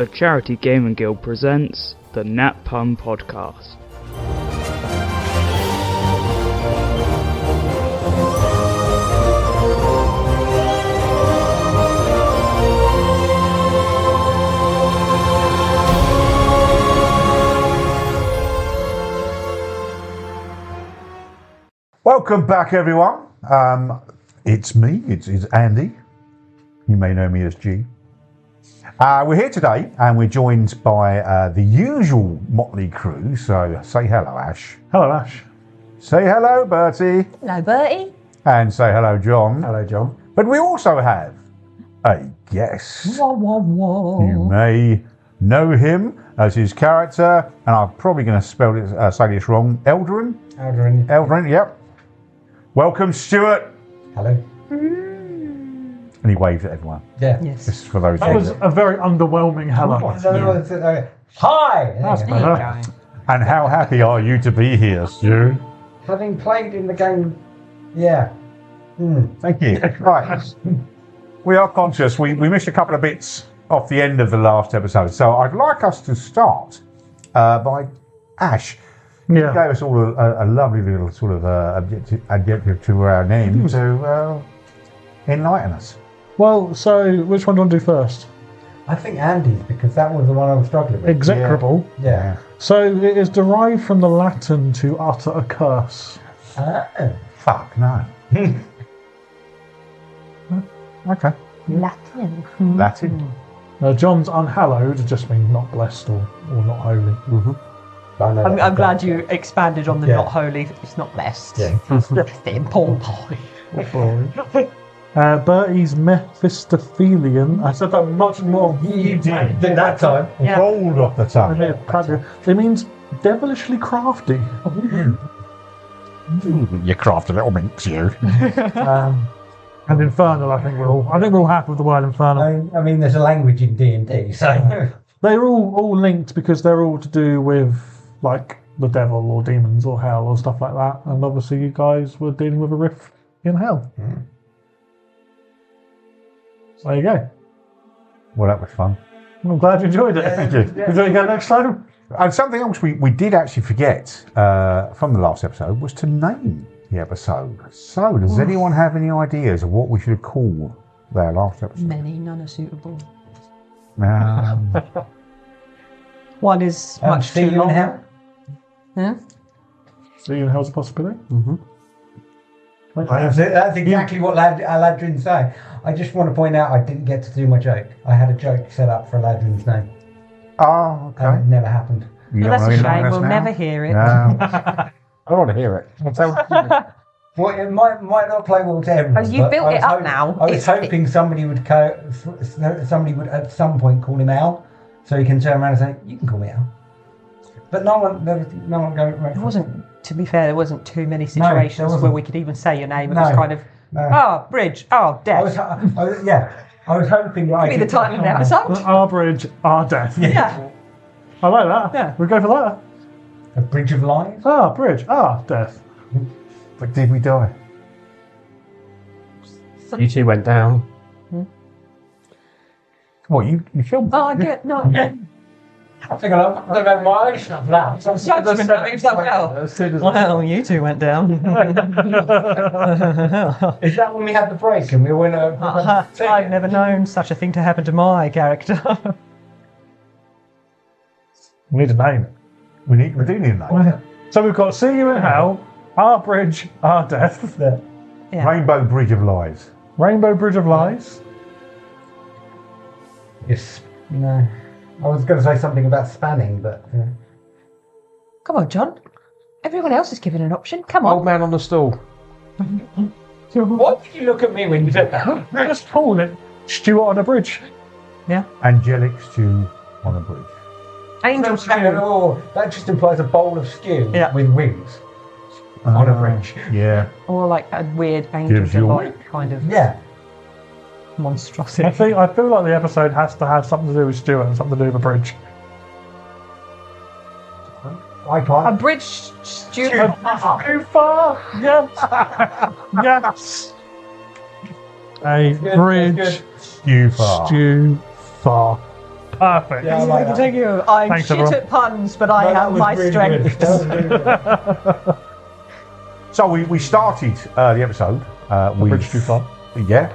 The Charity Gaming Guild presents the Nat Pun Podcast. Welcome back, everyone. It's me, it's Andy. You may know me as G. We're here today and we're joined by the usual motley crew. So say hello, Ash. Hello, Ash. Say hello, Bertie. Hello, Bertie. And say hello, John. Hello, John. But we also have a guest. Wah, wah, wah. You may know him as his character, and I'm probably going to say this wrong, Eldrin. Eldrin, yep. Welcome, Stuart. Hello. And he waved at everyone. Yeah. Yes. Just for those That was a very underwhelming hello. Hi. That's There you better. go. And how happy are you to be here, Stu? Having played in the game, yeah. Thank you. Right. We are conscious. We missed a couple of bits off the end of the last episode. So I'd like us to start by Ash. You Yeah. gave us all a lovely little sort of adjective to our name to enlighten us. Well, so which one do you want to do first? I think Andy's, because that was the one I was struggling with. Execrable. Yeah. So it is derived from the Latin to utter a curse. Fuck no. Okay. Latin. Latin. John's unhallowed just means not blessed or not holy. I know I'm that. glad you expanded on the Yeah. not holy. It's not blessed. Yeah. Blessed. Paul pie. Bertie's Mephistophelian. I said that much more. You did that time. Yeah. Rolled off the tongue. It means devilishly crafty. You crafty little minx, you. And infernal, I think we're all happy with the word infernal. I mean, there's a language in D&D, so... They're all linked because they're all to do with like the devil or demons or hell or stuff like that. And obviously you guys were dealing with a rift in hell. So there you go. Well, that was fun. I'm glad you enjoyed it. Thank you. We're doing it next time. And something else we did actually forget from the last episode was to name the episode. So, does anyone have any ideas of what we should have called their last episode? Many, none are suitable. One is much see too you in long. hell? Yeah. See you in hell's a possibility. That's exactly what Aladrin's saying. I just want to point out I didn't get to do my joke. I had a joke set up for Aladrin's name. Oh, okay. And it never happened. You Well, don't that's wanna a enlighten shame. us We'll now? never hear it. No. I want to hear it. Well, it might not play well to everyone. Oh, you but built I was it up now. I was It's- hoping somebody would at some point call him Al, so he can turn around and say, "You can call me Al." But no one going. It wasn't. To be fair, there wasn't too many situations wasn't. where we could even say your name. It No. was kind of, No. bridge, oh, I was, death. I was hoping that I Could be the could- title of the episode. Our bridge, our death. Yeah. I like that. Yeah. We'll go for that. A bridge of lies. Bridge, death. But did we die? You two went down. What, you filmed? Oh, I get no. I think I don't have my stuff now. Judgment of so well. Well, you two went down. Is that when we had the break and we went over? I've never known such a thing to happen to my character. We need a name. We do need that. So we've got See You in Hell, Our Bridge, Our Death, Yeah. Rainbow Bridge of Lies. Rainbow Bridge of Lies. Yes. No. I was going to say something about spanning, but. Come on, John. Everyone else is given an option. Come Old on. man on the stool. What did you look at me when you said that? Just calling it Stuart on a Bridge. Angelic stew on a bridge. Angel Hang on, oh, that just implies a bowl of stew Yeah. with wings on a bridge. Yeah. Or like a weird angel Gives you a delight kind of Yeah. monstrosity. I feel like the episode has to have something to do with Stuart and something to do with a bridge. I A can't. bridge stew. Too far. Yes. Yes. A Good, bridge good. Stew far. stew far. Perfect. Yeah, I like that. Thank you. I'm Thanks, shit everyone. at puns, but I No, that have was my really strength. good. That was really good. So we started the episode with bridge too far. Yeah,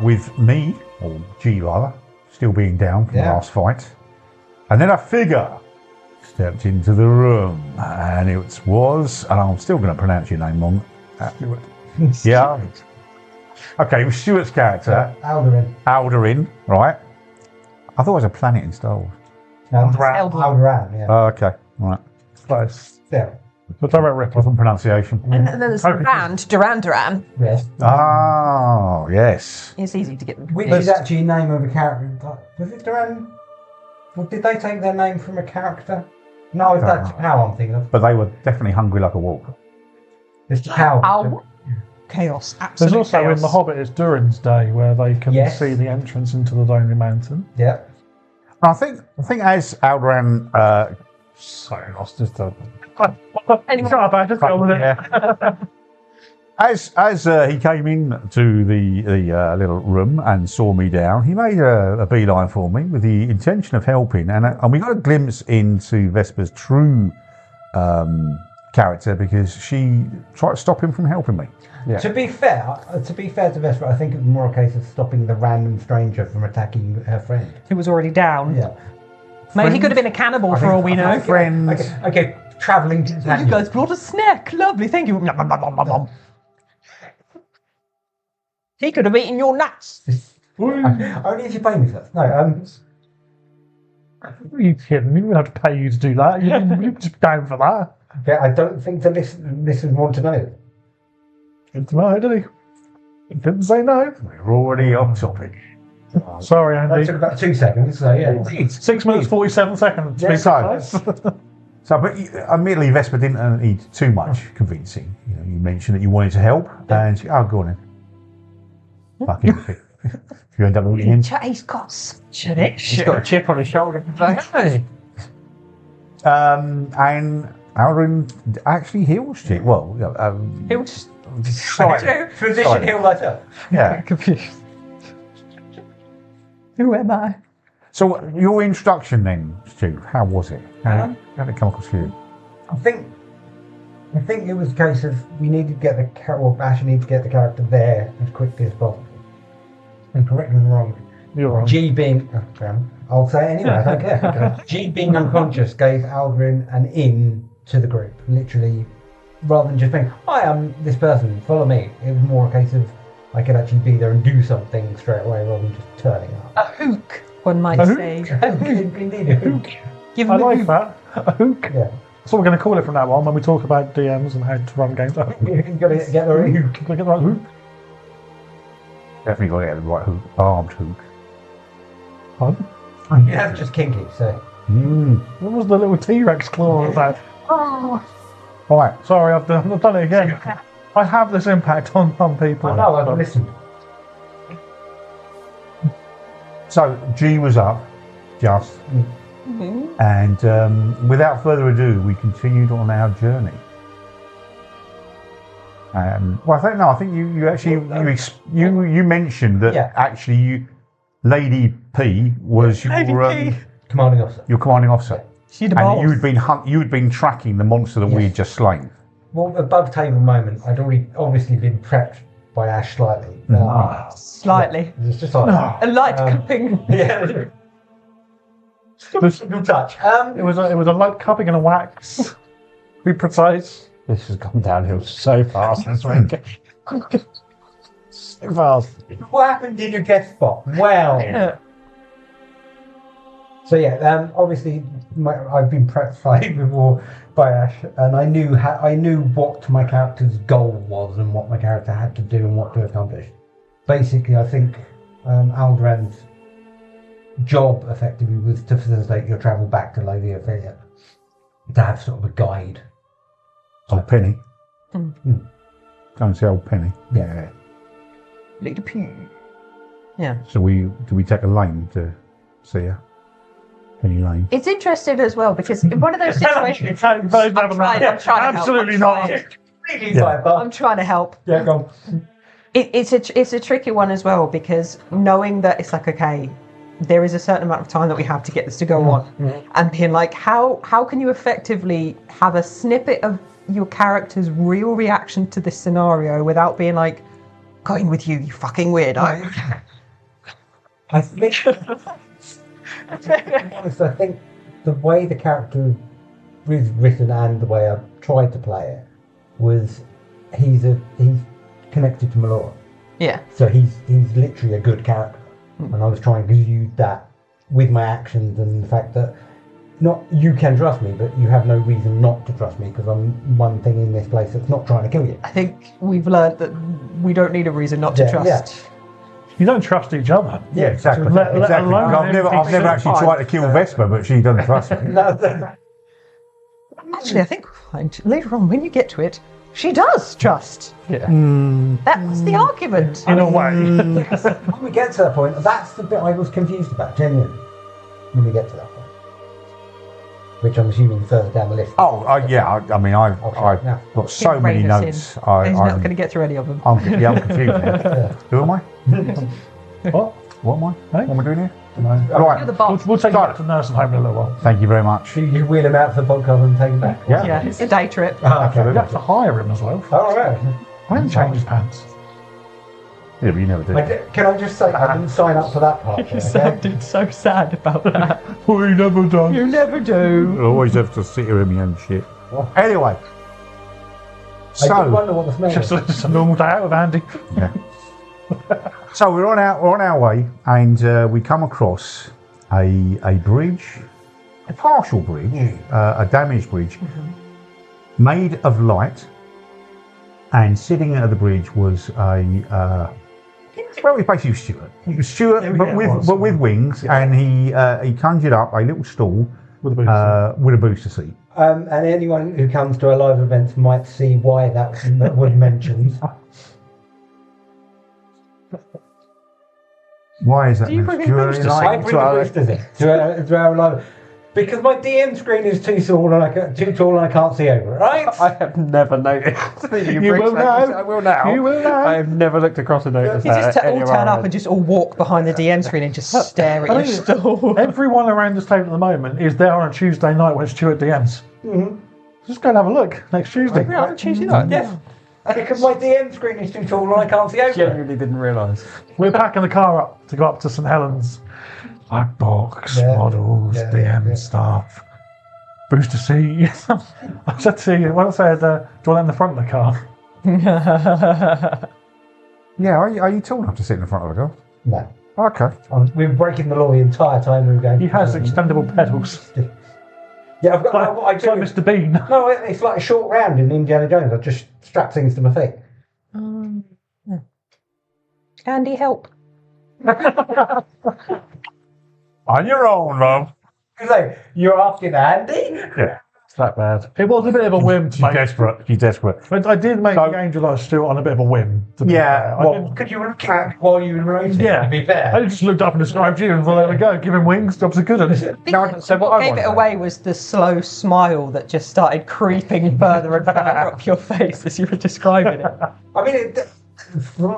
with me or G rather still being down from the last fight, and then a figure stepped into the room, and it was, and I'm still going to pronounce your name wrong. Stuart. Yeah. Okay, it was Stuart's character, Aldurin, right? I thought it was a planet in Star Wars. Alduran, yeah. Oh, okay, right. Close. Yeah. But direct rip off. Different pronunciation. And then there's Duran. Yes. Oh, yes. It's easy to get them. Which is actually a name of a character. Was it Duran? Well, did they take their name from a character? No, that's how I'm thinking of. But they were definitely hungry like a wolf. It's how. Ow. Chaos. There's Absolute also chaos. in The Hobbit, it's Durin's Day, where they can Yes. see the entrance into the Lonely Mountain. Yeah. I think as Alduran Sorry, lost just a... Anyway. Shut up, I just got with it. As he came in to the little room and saw me down, he made a beeline for me with the intention of helping, and we got a glimpse into Vesper's true character because she tried to stop him from helping me. Yeah. To be fair to Vesper, I think it was more a case of stopping the random stranger from attacking her friend. Who was already down. Yeah. Maybe he could have been a cannibal for all we know. Friends. Okay. Travelling companion. You guys brought a snack. Lovely, thank you. He could have eaten your nuts. Only if you pay me first. No, Are you kidding me? We don't have to pay you to do that. You're just down for that. okay, I don't think the listeners want to know. Didn't know, did he? He didn't say no. We're already off topic. Sorry, That Andy. took about 2 seconds, so yeah. 6 minutes, 47 seconds. To be So, precise. but admittedly, Vesper didn't need too much convincing. You know, you mentioned that you wanted to help, and she, oh, go on then. Fucking if you end up looking in. He's got such an issue. He's got a chip on his shoulder. Hey. And Aldurin actually heals Chick. Well, He'll just Physician heal myself. yeah. confused. Who am I? So your introduction then, Stu, how was it? How did it come across for you? I think it was a case of we needed to get Ash needed to get the character there as quickly as possible. And correct me if I'm wrong. You're wrong. G being, I'll say it anyway, I don't care. G being unconscious gave Aldurin an in to the group, literally, rather than just being, I am this person, follow me. It was more a case of I could actually be there and do something straight away rather than just turning up. A hook, one might A hook? say. Indeed, a hook. Give I him a like hook. that. A hook. Yeah. That's what we're going to call it from now on when we talk about DMs and how to run games. A hook. You've got to get the hook. Can I get the right hook? Definitely got to get the right hook, armed hook. Pardon? Yeah, that's just kinky, so. What was the little T-Rex claw about? Right. Sorry, I've done it again. I have this impact on people. I know, I've listened. So G was up, just, and without further ado, we continued on our journey. Well, I think you actually you mentioned that actually Lady P was your Commanding officer. your commanding officer, She the and boss. you had been tracking the monster that we had just slain. Well, above table moment, I'd already obviously been prepped by Ash slightly. Slightly. It's just like A light cupping. yeah. Single touch. It was a light cupping and a wax. To be precise. This has gone downhill so fast this week. So fast. What happened in your guest spot? Well. So yeah, obviously I've been prepped slightly before by Ash, and I knew what my character's goal was and what my character had to do and what to accomplish. Basically, I think Alduran's job effectively was to facilitate your travel back to Lady Ophelia, to have sort of a guide. Old Penny. Go and see old Penny. Yeah. Lady P. Yeah. So do we take a lane to see her? Penny Lane. It's interesting as well because in one of those situations, I'm trying to help. Absolutely not. I'm trying to help. Yeah, go on. It's a tricky one as well because knowing that it's like, okay, there is a certain amount of time that we have to get this to go on, and being like, how can you effectively have a snippet of your character's real reaction to this scenario without being like, going with you, you fucking weirdo. I think, honest, I think the way the character was written and the way I tried to play it was he's connected to Melora. Yeah. So he's literally a good character, and I was trying to use that with my actions and the fact that not you can trust me, but you have no reason not to trust me because I'm one thing in this place that's not trying to kill you. I think we've learned that we don't need a reason not to trust. Yeah. You don't trust each other. Yeah, exactly. Let exactly. alone I've never actually tried to kill Vespa, but she doesn't trust me. Actually, I think we'll find later on when you get to it, she does trust. Yeah. That was the argument. In a way. When we get to that point, that's the bit I was confused about, genuinely. When we get to that point, which I'm assuming further down the list. Yeah. I mean, I've got so He'll many rein us notes. in. He's not going to get through any of them. I'm confused now. Who am I? What? What am I? Hey? What am I doing here? No. You're Right. the boss. We'll take you back to the nursing home in a little while. Thank you very much. You wheel him out for the podcast and take him back. Yeah, it's a day trip. You have to hire him as well. All right. And change his pants. Yeah, but you never do. Can I just say I didn't sign up for that part? You Okay? sounded so sad about that. We never done. You never do. I always have to sit here in my own shit. Anyway. I do So, wonder what the smell is. Just a normal day out with Andy. so we're on our way, and we come across a bridge, a partial bridge, a damaged bridge, made of light. And sitting at the bridge was well, it was basically Stuart. It was Stuart, but with wings, and he conjured up a little stool With a booster seat. And anyone who comes to our live events might see why that was mentioned. Why is that? Do you bring in Stuart, boosters? I bring the boosters in to our live because my DM screen is too tall and I can't see over it. Right? I have never noticed. You will now. I will now. You will now. I have never looked across and noticed You that. just all turn up and just all walk behind the DM screen and just stare at your stall. Everyone around this table at the moment is there on a Tuesday night when Stuart DMs. Just go and have a look next Tuesday. Yeah, on a Tuesday night. Yes. Because my DM screen is too tall and I can't see over it. Genuinely didn't realise. We're packing the car up to go up to St Helens. Black box, models, DM stuff, booster seat. I said to you, I said, do you want that in the front of the car? Yeah, are you tall enough to sit in the front of the car? No. Okay. We were breaking the law the entire time we were going. He has extendable pedals. Yeah, I've got. Like Mr. Bean. No, it's like a short round in Indiana Jones. I just strap things to my feet. Andy, help. On your own, love. So, you're asking Andy? Yeah. It's that bad. It was a bit of a whim. She's desperate. She's desperate. But I did make the Angel Eyes Stuart on a bit of a whim. To be fair. I didn't- Could you look at while you were racing? Yeah. To be fair. I just looked up and described you and thought, there we go, give him wings, jobs are good. So What gave it away was the slow smile that just started creeping further and further up your face as you were describing it. I mean, from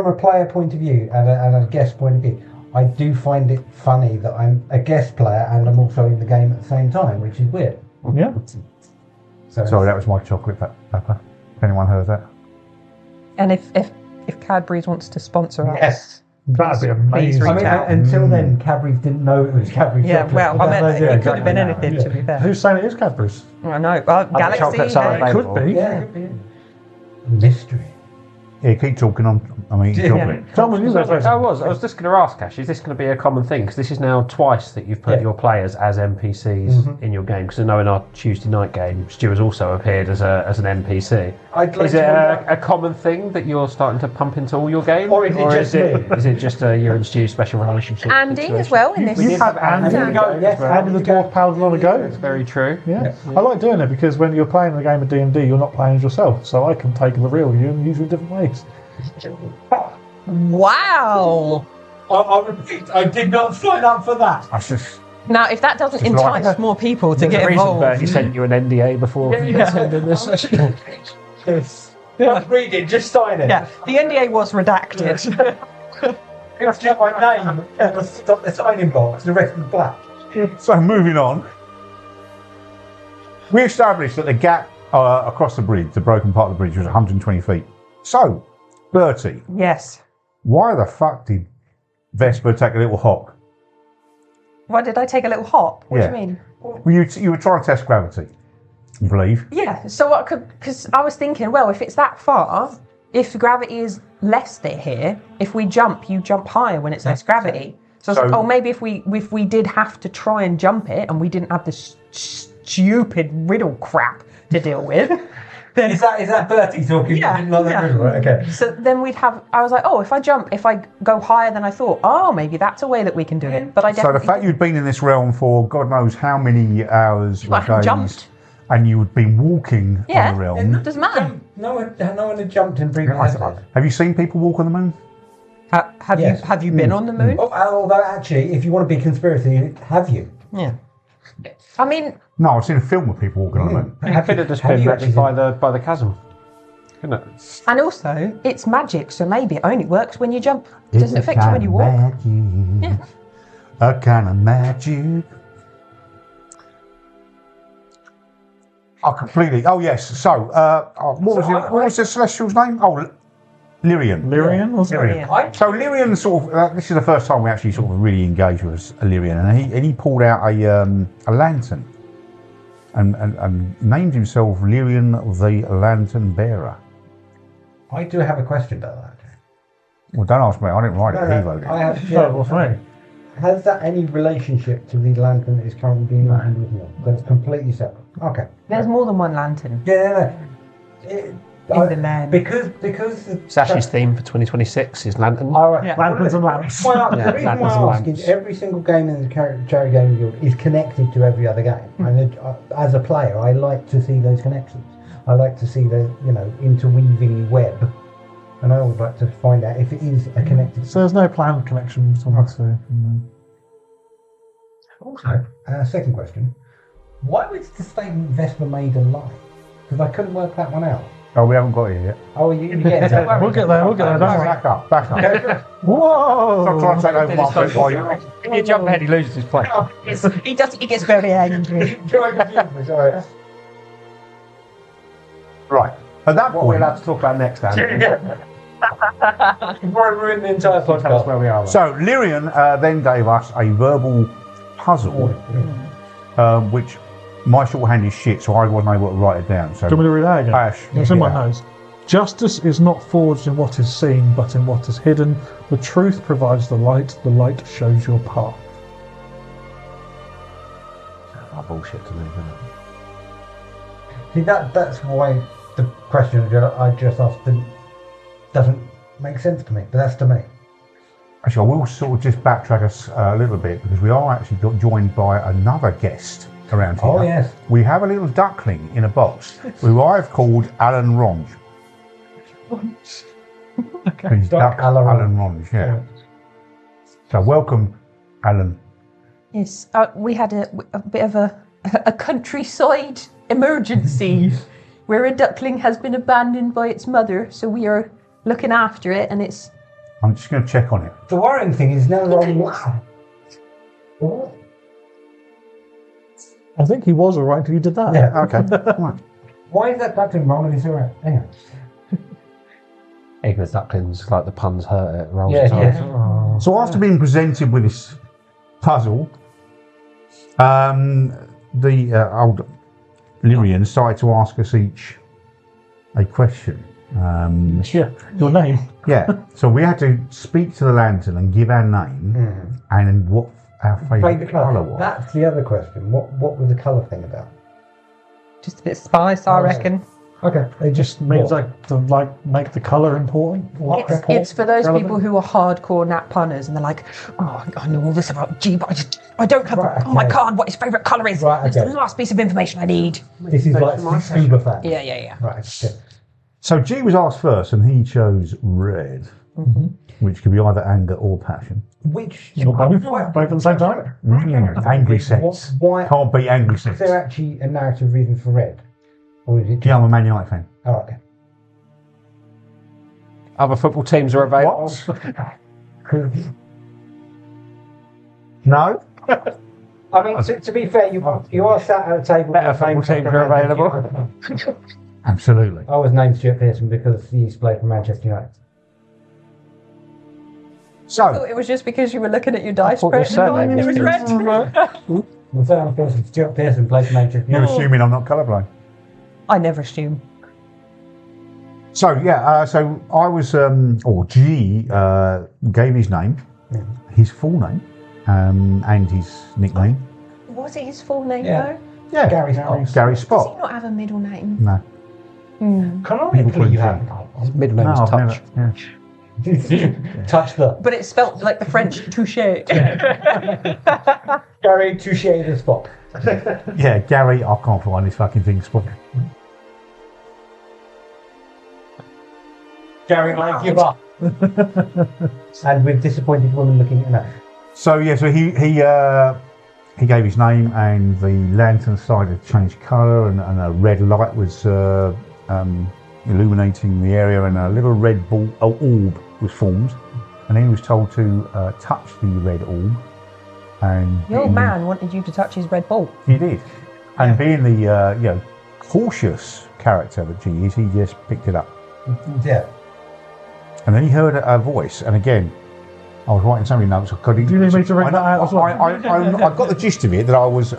a player point of view and a guest point of view, I do find it funny that I'm a guest player and I'm also in the game at the same time, which is weird. Yeah. Sorry, that was my chocolate pepper. If anyone heard that. And if Cadbury's wants to sponsor us, Yes. That'd be please amazing. reach I mean, out. until then, Cadbury's didn't know it was Cadbury's Yeah, chocolate. well, I meant Yeah, it could have been exactly. anything, to be fair. Who's saying it is Cadbury's? I know. Galaxy, chocolates are hey. It available. could be. Yeah. Mystery. Yeah, keep talking on. I mean, chocolate. Someone knew that. I was just going to ask, Ash, is this going to be a common thing? Because this is now twice that you've put your players as NPCs in your game. Because I know in our Tuesday night game, Stu has also appeared as an NPC. Is it a common thing that you're starting to pump into all your games? Or is it just me? Is it just a you and Stu special relationship? Andy situation? as well in this. You have Andy, Andy the Dwarf Paladin on a go. That's very true. Yeah. I like doing it because when you're playing the game of D&D, you're not playing as yourself. So I can take the real you and use it in different ways. Wow. I repeat, I did not sign up for that. That's just. Now, if that doesn't entice more people to get Reason involved, Bertie sent you an NDA before sending this. Yes. Read it, just sign it. yeah, the NDA was redacted. It's just my name and the signing box. The rest is black. So moving on, we established that the gap across the bridge, the broken part of the bridge, was 120 feet. So, Bertie, Yes. why the fuck did Vesper take a little hop? Why did I take a little hop? What Yeah. do you mean? Well, you were trying to test gravity, I believe. Yeah, so what could, because I was thinking, well, if it's that far, if gravity is less than here, if we jump, you jump higher when it's less gravity. So I was like, oh, maybe if we did have to try and jump it and we didn't have this stupid riddle crap to deal with, then Is that Bertie talking? Yeah, Right, okay. so then we'd have. I was like, oh, if I go higher than I thought, oh, maybe that's a way that we can do it. But I So definitely the fact you'd been in this realm for God knows how many hours or I haven't days, jumped. and you had been walking Yeah, on the realm. doesn't matter. No one had jumped in previous episodes. Have you seen people walk on the moon? Have you been on the moon? Although actually, if you want to be conspiracy, have you? Yeah. I mean, No, I've seen a film of people walking on the moon. It could have just been magic by the chasm, couldn't it? and also it's magic, so maybe it only works when you jump. It doesn't affect you when you walk. Magic, a kind of magic. Oh, completely. Oh, yes. So, what was the celestial's name? Oh, Lyrian. Lyrian, wasn't it? Yeah. So Lyrian sort of. This is the first time we actually sort of really engaged with Lyrian, and he pulled out a lantern, and named himself Lyrian the Lantern Bearer. I do have a question about that. Well, don't ask me. I didn't write it. He wrote it. I have. No, what's right? Has that any relationship to the lantern that is currently being opened with me? That's completely separate. Okay. There's more than one lantern Yeah. in the land. Because It's Ash's theme for 2026 is lantern. All right. Yeah. Lanterns and lamps. The reason why lanterns I and ask lamps. is every single game in the Cherry Gaming Guild is connected to every other game. And as a player, I like to see those connections. I like to see the interweaving web. And I always like to find out if it is a connected. So there's no planned connection between the two. Also, second question: why was the statement Vesper made a lie? Because I couldn't work that one out. Oh, we haven't got it yet. Oh, you get it. We'll get there. Don't worry. Back up. Back up. Whoa! Stop trying to take over my place while you. If you jump ahead, he loses his place. He gets very angry. Sorry. Right. At that What we're point. allowed to talk about next, Andy. Before I ruin the entire Tell us podcast. where we are. So Lyrian then gave us a verbal puzzle, which my shorthand is shit, so I wasn't able to write it down. So Do you want me to read that again? Ash, It's in my yeah. nose. Justice is not forged in what is seen, but in what is hidden. The truth provides the light shows your path. Bullshit to me, isn't it? See, that's why the question I just asked doesn't make sense to me, but that's to me. Actually, I will sort of just backtrack us a little bit because we are actually got joined by another guest around here. Oh, yes. We have a little duckling in a box who I've called Alan Ronge. Okay. He's Duck Alan Alan Ronge, yeah. So welcome, Alan. Yes, we had a bit of a countryside emergency where a duckling has been abandoned by its mother, so we are looking after it, and it's. I'm just going to check on it. The worrying thing is now wrong. I think he was alright until you did that. Yeah. Okay. Right. Why is that duckling wrong if he's alright? Anyway. Ignorant ducklings, like the puns hurt it, rolls Yeah, its eyes. yeah. So after being presented with this puzzle, the old Lyrian started to ask us each a question. Yeah, your name. Yeah, so we had to speak to the lantern and give our name and what our favourite colour was. That's the other question. What was the colour thing about? Just a bit spice, I reckon. Okay. It just means to make the colour important. It's for those people who are hardcore Nat Punners and they're like, oh, I know all this about G, but I don't have on my card what his favourite colour is. Right, It's okay. the last piece of information I need. This is like super fan. Yeah. Right. Okay. So G was asked first and he chose red, which could be either anger or passion. Which Both at the same time? Angry sex. Why Can't be angry is sex. there actually a narrative reason for red? Or is it just Yeah, I'm a Man United fan. okay. Other football teams are available. No? I mean, to be fair, you are sat at a table. Better football teams are available. Absolutely. I was named Stuart Pearson because he used to play for Manchester United. So it was just because you were looking at your dice thought your spread and surname it was red. Stuart Pearson plays for Manchester You're United. assuming I'm not colourblind. I never assume. So yeah, so I was, or G gave his name, his full name, and his nickname. Was it his full name Yeah. though? Yeah, Gary Spot. Gary Does he Spot. not have a middle name? No, Canonically, you have. His middle name no, is I've Touch. never. Yeah. Touch the But it's spelt like the French touche. Gary Touche the Spot. Yeah, Gary, I can't find this fucking thing. Spot. Gary, I give up. And with disappointed woman looking at that. So yeah, so he gave his name, and the lantern started to change colour, and a red light was illuminating the area, and a little red orb was formed, and he was told to touch the red orb, and The old man wanted you to touch his red ball. he did, and being the cautious character that G is, he just picked it up, Yeah. and then he heard a voice, and again, I was writing so many notes. I couldn't. Do you need me to read that out as well? I got the gist of it, that I was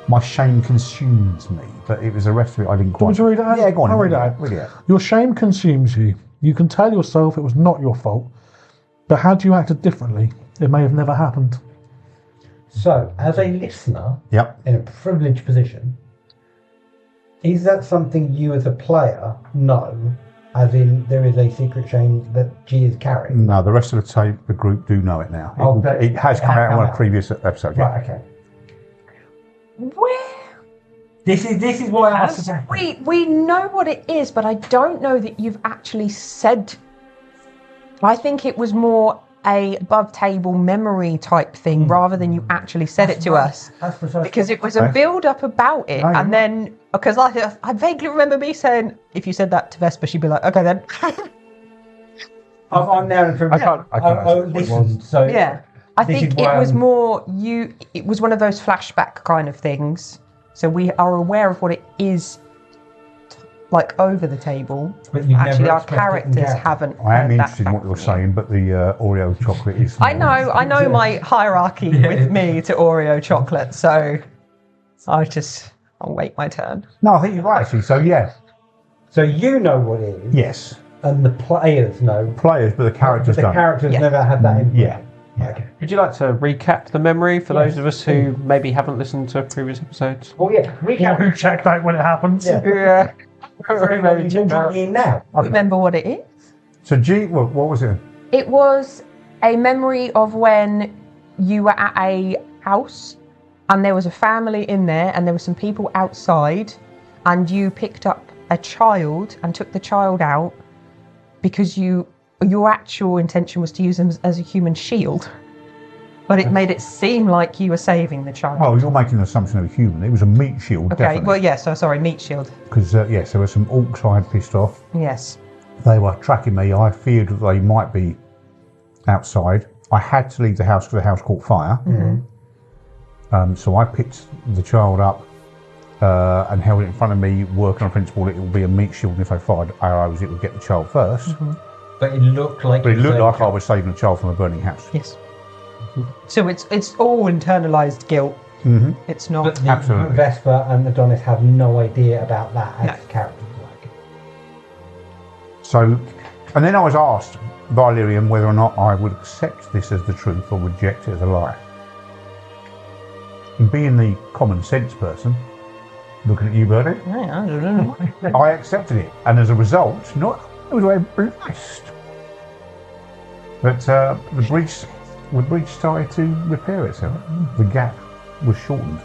my shame consumed me, but it was the rest of it I didn't Do you want quite. me to read it out? Yeah, go on. I'll read it out. Read it out. Your shame consumes you. You can tell yourself it was not your fault, but had you acted differently, it may have never happened. So, as a listener Yep. in a privileged position, is that something you as a player know? As in, there is a secret shame that G is carrying? No, the rest of the group do know it now. Oh, but it has it come has out come on a out. previous episode. Yeah. Right, okay. Where? This is why I asked the We know what it is, but I don't know that you've actually said. I think it was more a above table memory type thing rather than you actually said it to us. That's precisely Because it was a build up about it, No, you're and then because I vaguely remember me saying, if you said that to Vespa, she'd be like, okay then. I'm now in privilege. I can't Oh, answer what it listen, so Yeah, I This think is why it was I'm- more you. It was one of those flashback kind of things. So we are aware of what it is, like over the table. But you've Actually, never our expressed it in characters character. haven't. I am heard that interested in what back you're from you. saying, but the Oreo chocolate is. I know my hierarchy with me to Oreo chocolate, so I'll wait my turn. No, I think you're right, actually. So yeah, So you know what it is, yes, and the players know. players, but the characters But the don't. characters Yeah. never had that in. Yeah. Okay. Would you like to recap the memory for Yes. those of us who maybe haven't listened to previous episodes? Well, yeah. Recap. Who checked out when it happens? Yeah. Yeah. Everybody in now. Remember what it is? So G, what was it? It was a memory of when you were at a house and there was a family in there and there were some people outside and you picked up a child and took the child out because your actual intention was to use them as a human shield. But it made it seem like you were saving the child. Oh, you're making an assumption of a human. It was a meat shield, Okay, definitely. well, yes, sorry, meat shield. Because yes, there were some orcs I had pissed off. Yes. They were tracking me. I feared that they might be outside. I had to leave the house because the house caught fire. So I picked the child up and held it in front of me, working on principle that it would be a meat shield, and if they fired arrows, it would get the child first. But it looked like. But it you looked saved like I it. was saving a child from a burning house. Yes. So it's all internalized guilt. Mm-hmm. It's not. But the Absolutely. Vespa and Adonis have no idea about that as No. characters. Like. So, and then I was asked by Lyrium whether or not I would accept this as the truth or reject it as a lie. And being the common sense person, looking at you, Bertie, I don't know. I accepted it, and as a result, not I was very blessed. But the bridge started to repair itself. The gap was shortened.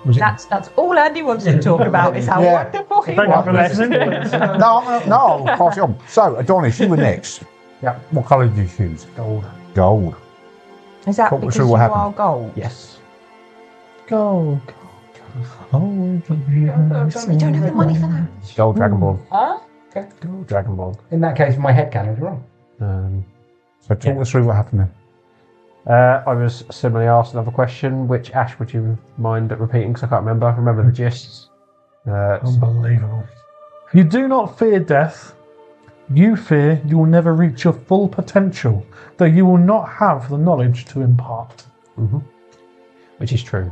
Was it? That's all Andy wants to talk about is how Yeah. wonderful he Thank you for was. listening. No, I'll pass it on. So, Adonis, you were next. Yeah. What colour did you choose? Gold. Gold. Is that Talk me because through you what are happened. gold? Yes. Go. We don't have the money for that. Gold Dragon Ball. Huh? Okay. Dragon Ball. In that case, my headcanon is wrong. So talk us through what happened then. I was similarly asked another question. Which Ash would you mind repeating? Because I can't remember. I remember the gist. Unbelievable. You do not fear death. You fear you will never reach your full potential, though you will not have the knowledge to impart. Which is true.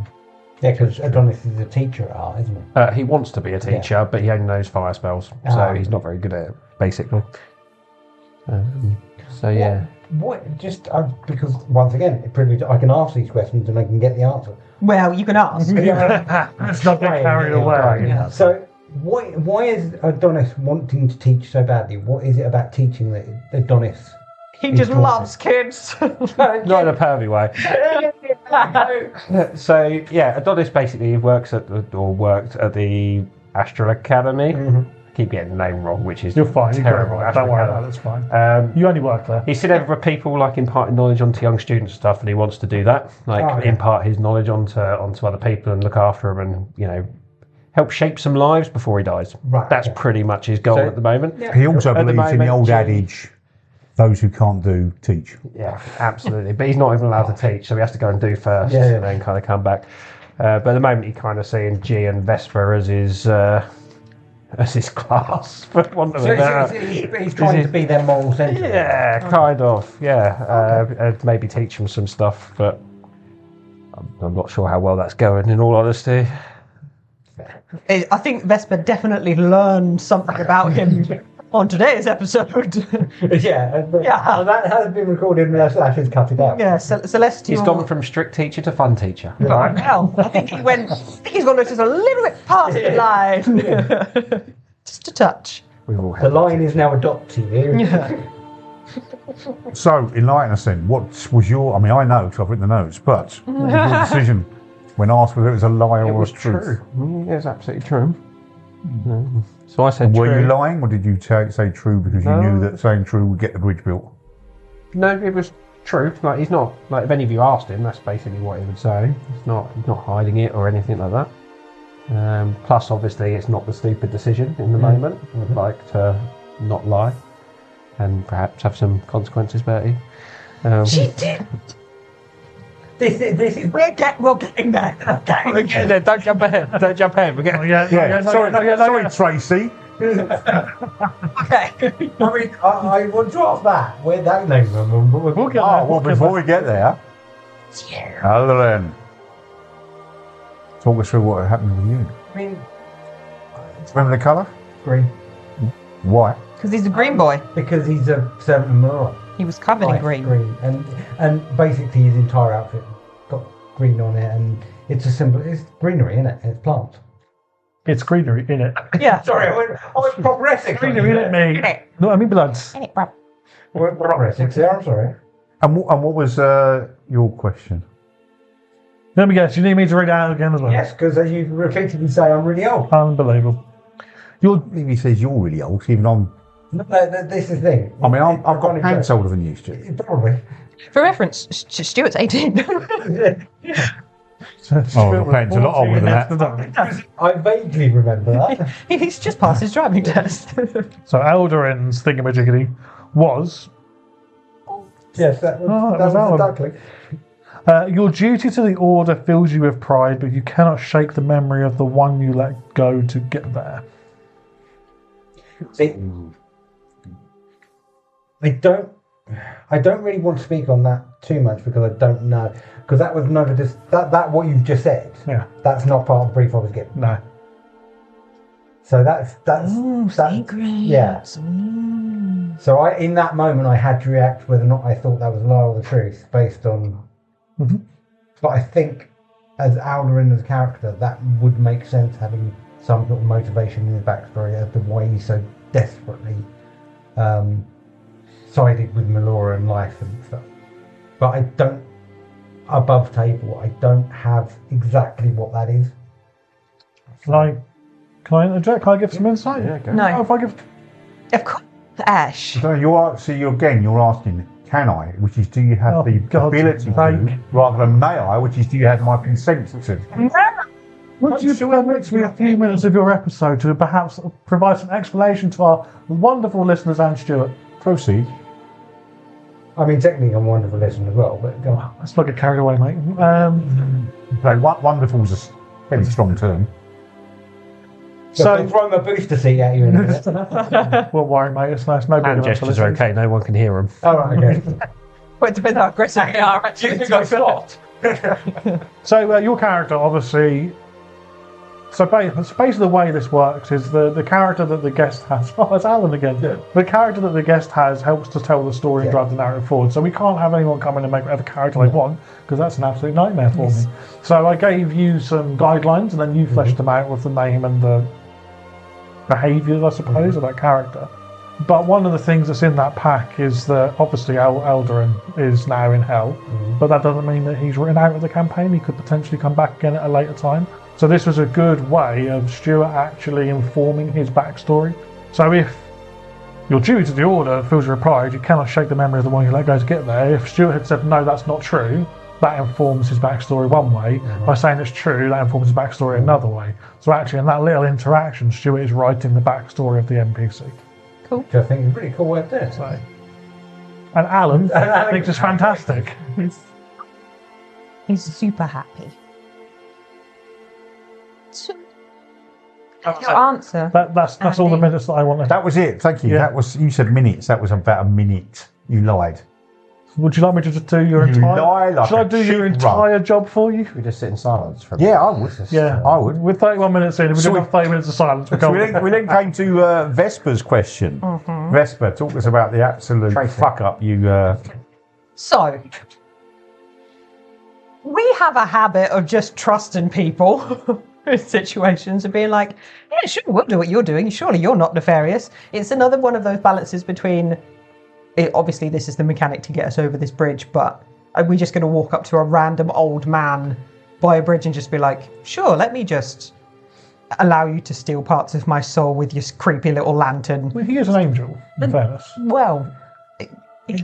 Yeah, because Adonis is a teacher at art, isn't he? He wants to be a teacher, but he only knows fire spells, so he's not very good at it, basically. So yeah. What? Just because once again, I can ask these questions and I can get the answer. Well, you can ask. Let's not get carried away. Yeah. So why is Adonis wanting to teach so badly? What is it about teaching that Adonis? He just loves kids. Not in a pervy way. So yeah, Adonis basically worked at the Astral Academy. I keep getting the name wrong, which is You're fine. terrible. Don't worry about it. That's fine. You only work there. He's seen other people like imparting knowledge onto young students and stuff, and he wants to do that, impart his knowledge onto other people and look after them, and help shape some lives before he dies. Right. That's pretty much his goal at the moment. Yeah. He also At the believes in the moment, old G- adage, those who can't do, teach. Yeah, absolutely. But he's not even allowed to teach, so he has to go and do first, and then kind of come back. But at the moment, he's kind of seeing G and Vesper as his class, for want of a better. He's trying to be their moral centre. Yeah, kind of. Yeah, and maybe teach him some stuff, but I'm not sure how well that's going. In all honesty, I think Vesper definitely learned something about him on today's episode. Yeah. That has been recorded unless Lash has cut it out. Yeah, Celestial. he's gone from strict teacher to fun teacher. Right. Well, I think he's gone just a little bit past the line. Just a touch. We've all The had line is now adopted here. Yeah. So, enlighten us then. What was your... I mean, I know because I've written the notes, but what was your decision when asked whether it was a lie or It was a truth? true. It was absolutely true. So I said Were true. you lying, or did you say true because you knew that saying true would get the bridge built? No, it was true. Like he's not like if any of you asked him, that's basically what he would say. He's not hiding it or anything like that. Plus, obviously, it's not the stupid decision in the moment. I would like to not lie and perhaps have some consequences, Bertie. She did. This is We're getting there. Okay. Don't jump ahead. Don't jump ahead. We're getting. Sorry, Tracy. Okay. I mean, I will drop that. Where that name from? But We'll get Oh, there. well, before we get there, other than talk us through what happened with you. I mean, Remember the colour? green. Why? Because he's a green boy. Because he's a servant of Melora. He was covered in green. And basically his entire outfit got green on it, and it's a symbol. It's greenery, isn't it? It's plants. It's greenery in it. Yeah. Sorry, I went proper Essex. Greenery in it, mate. No, I mean bloods. I went proper Essex there. I'm sorry. And what was your question? Let me guess. You need me to read it out again as well? Yes, because as you repeatedly say, I'm really old. Unbelievable. If he says you're really old, even I'm... No, this is the thing. I mean, I've got pants older than you, Stuart. Probably. For reference, Stuart's 18. Oh, the pants a lot older than that. I vaguely remember that. He's just passed his driving test. So Alderin's thingamajiggy was... Yes, that was was the Alan. duckling. Your duty to the Order fills you with pride, but you cannot shake the memory of the one you let go to get there. See, I don't really want to speak on that too much because I don't know. Because that was never just that what you've just said. Yeah. That's not part of the brief I was given. No. So that's secrets. yeah. So in that moment I had to react whether or not I thought that was a lie or the truth based on. Mhm. But I think as Alderin as a character, that would make sense having some sort of motivation in his backstory as to why he's so desperately sided with Melora and life and stuff. But I don't, above table, I don't have exactly what that is. Can I interject? Can I give some insight? Yeah, go. No. If I give... Of course, Ash. So you're asking, can I? Which is, do you have Oh, the God's ability sake. to, rather than may I? Which is, do you have my consent to? Would you permit me a few minutes of your episode to perhaps provide some explanation to our wonderful listeners and Stuart? Proceed. I mean, technically, I'm a wonderful listener as well, but go on. Let's not get carried away, mate. Okay, wonderful is a fairly strong term. So I'm throwing my booster seat at you in a minute. Won't worry, mate. It's nice. No big Hand enough to gestures listen are okay, no one can hear them. All right, okay. But depends how aggressive they are. Actually, You got stopped. So your character, obviously. So basically, the way this works is the character that the guest has. Oh, it's Alan again. Yeah. The character that the guest has helps to tell the story and Yeah. drive the narrative forward. So we can't have anyone come in and make whatever character they want because that's an absolute nightmare for me. So I gave you some guidelines, and then you fleshed them out with the name and the behaviours, I suppose, of that character. But one of the things that's in that pack is that obviously Eldarin is now in hell, but that doesn't mean that he's written out of the campaign. He could potentially come back again at a later time. So this was a good way of Stuart actually informing his backstory. So if your duty to the Order fills your pride, you cannot shake the memory of the one you let go to get there. If Stuart had said, no, that's not true, that informs his backstory one way. By saying it's true, that informs his backstory another way. So actually, in that little interaction, Stuart is writing the backstory of the NPC. Which I think is a pretty cool way of doing it. So, and Alan thinks it's fantastic. He's super happy. So, That's your answer. That's all the minutes that I want. That was it. Thank you. Yeah. That was. You said minutes. That was about a minute. You lied. Would you like me to just do your You entire? lie like Should I a do your cheap entire job for you? We just sit in silence for a Yeah, I would. Yeah, I would. We're 31 minutes in. If we So don't have 30 minutes of silence, we're So going. we then came to Vesper's question. Vesper, talk to us about the absolute fuck up you. So, we have a habit of just trusting people in situations and being like, yeah, sure, we'll do what you're doing. Surely you're not nefarious. It's another one of those balances between, obviously this is the mechanic to get us over this bridge, but are we just going to walk up to a random old man by a bridge and just be like, sure, let me just allow you to steal parts of my soul with your creepy little lantern? Well, he is an angel, in fairness. Well,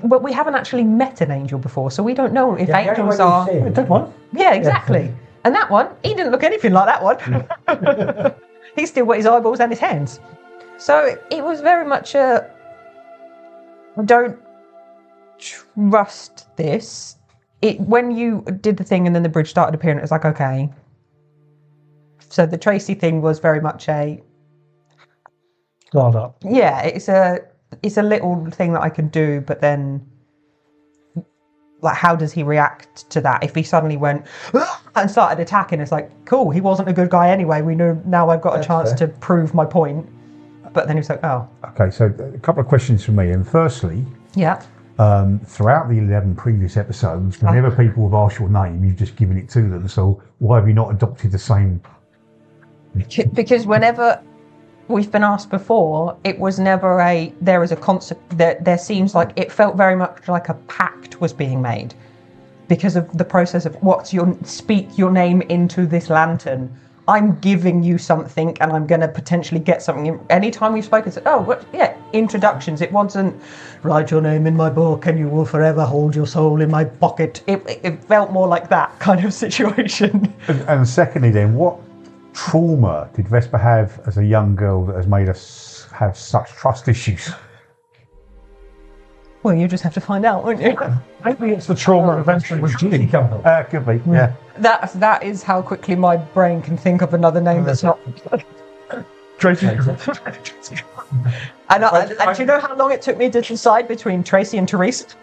but we haven't actually met an angel before, so we don't know if Yeah, the only angels one are. you've seen. Dead one. Yeah, exactly. And that one, he didn't look anything like that one. He still got his eyeballs and his hands. So it was very much a don't trust this. When you did the thing and then the bridge started appearing, it was like, okay. So the Tracy thing was very much a Guard up. yeah, it's a little thing that I can do, but then like how does he react to that? If he suddenly went and started attacking, it's like, cool, he wasn't a good guy anyway. We know now I've got a chance to prove my point. But then he was like, oh. Okay, so a couple of questions from me. And firstly, Yeah. throughout the 11 previous episodes, whenever people have asked your name, you've just given it to them. So why have you not adopted the same? Because whenever we've been asked before, it was never there is a concept, there seems like it felt very much like a pact was being made because of the process of speak your name into this lantern. I'm giving you something and I'm going to potentially get something. Anytime we've spoken, introductions. It wasn't write your name in my book and you will forever hold your soul in my pocket. It felt more like that kind of situation. And secondly, then, what trauma did Vesper have as a young girl that has made us have such trust issues? Well, you just have to find out, won't you? Maybe it's the trauma eventually was Ginny. Could be, yeah. That is how quickly my brain can think of another name that's not. Tracy. And do you know how long it took me to decide between Tracy and Therese?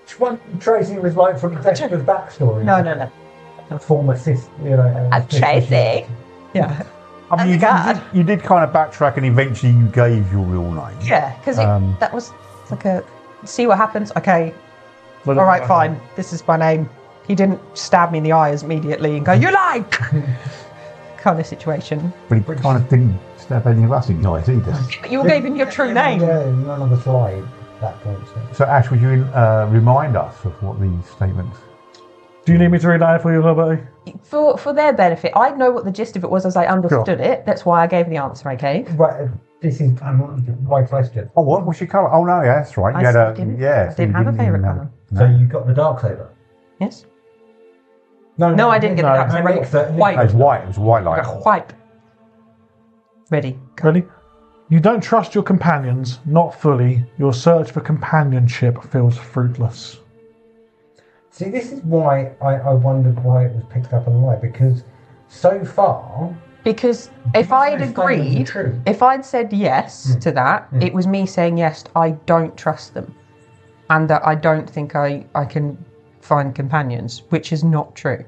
Which one Tracy was like from Vesper's backstory? No. A former sis, Tracy. Yeah. I mean, you did kind of backtrack and eventually you gave your real name. Yeah, because that was like a see what happens. Okay, all right, fine. This is my name. He didn't stab me in the eyes immediately and go, "You lie!" kind of situation. But he kind of didn't stab any of us in the eyes either. But you gave him your true name. Yeah, none of us lied at that point. So Ash, would you remind us of what these statements? Do you need me to read that for you, Roberty? For their benefit, I know what the gist of it was as I understood it. That's why I gave the answer. Okay. Right. This is my question. Oh, what was your colour? Oh no, yeah, that's right. I didn't have a favourite colour. So you got the dark saber. Yes. No, I didn't get the ducks. I read white. It was white. It was white light. White. Ready. Go. Ready? You don't trust your companions, not fully. Your search for companionship feels fruitless. See, this is why I wondered why it was picked up on light, because so far... Because if I had agreed, if I'd said yes to that, it was me saying yes, I don't trust them. And that I don't think I can find companions, which is not true.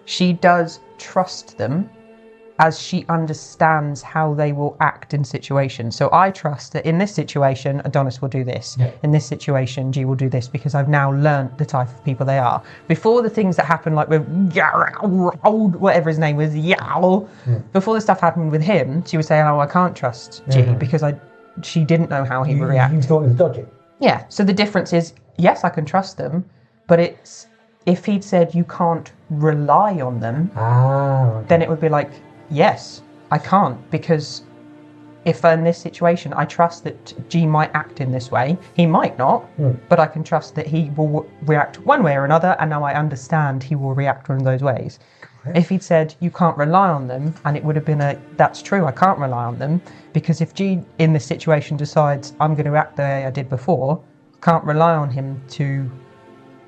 She does trust them as she understands how they will act in situations. So I trust that in this situation, Adonis will do this. Yeah. In this situation, G will do this, because I've now learnt the type of people they are. Before the things that happened, like with whatever his name was, before the stuff happened with him, she was saying, oh, I can't trust G because she didn't know how he would react. You thought it was dodgy. Yeah, so the difference is, yes, I can trust them, but it's, if he'd said you can't rely on them, then it would be like, yes, I can't, because if in this situation I trust that G might act in this way, he might not, but I can trust that he will react one way or another, and now I understand he will react one of those ways. Okay. If he'd said you can't rely on them, and it would have been that's true, I can't rely on them, because if G in this situation decides I'm going to act the way I did before, I can't rely on him to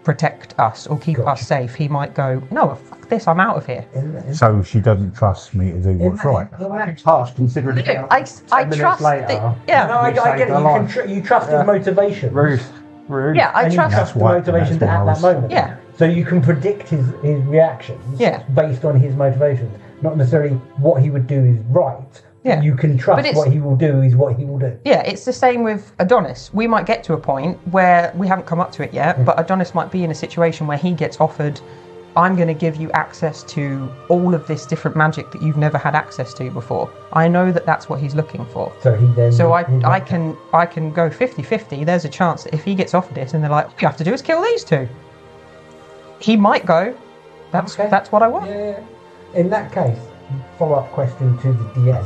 protect us or keep us safe. He might go, no, fuck this, I'm out of here. So she doesn't trust me to do what's right. That's harsh, considering I trust later, I get it. You trust his motivation. Rude. Yeah, I trust the motivation at that moment. Yeah. So you can predict his reactions based on his motivations. Not necessarily what he would do is right. Yeah. You can trust what he will do is what he will do. Yeah, it's the same with Adonis. We might get to a point where we haven't come up to it yet, but Adonis might be in a situation where he gets offered, I'm going to give you access to all of this different magic that you've never had access to before. I know that that's what he's looking for. So I can go 50-50. There's a chance that if he gets offered this and they're like, all you have to do is kill these two, he might go, that's what I want. Yeah. In that case, follow-up question to the DM.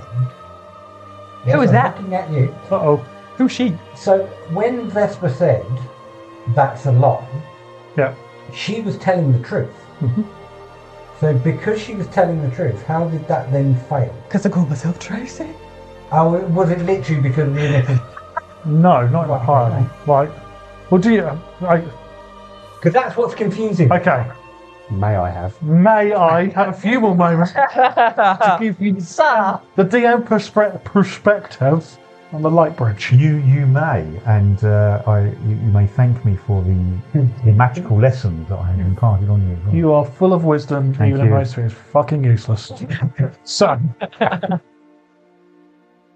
Who is that? Looking at you. Uh-oh. Who's she? So when Vesper said that's a lie, she was telling the truth. Mm-hmm. So because she was telling the truth, how did that then fail? Because I called myself Tracy. Oh, was it literally because of the innocent? No, not entirely. Like, well, do you? Because that's what's confusing. Okay. May I have a few more moments to give you the DM perspective on the light bridge? You may, and you may thank me for the magical lessons that I have imparted on you as well. You are full of wisdom, even if most things fucking useless. So,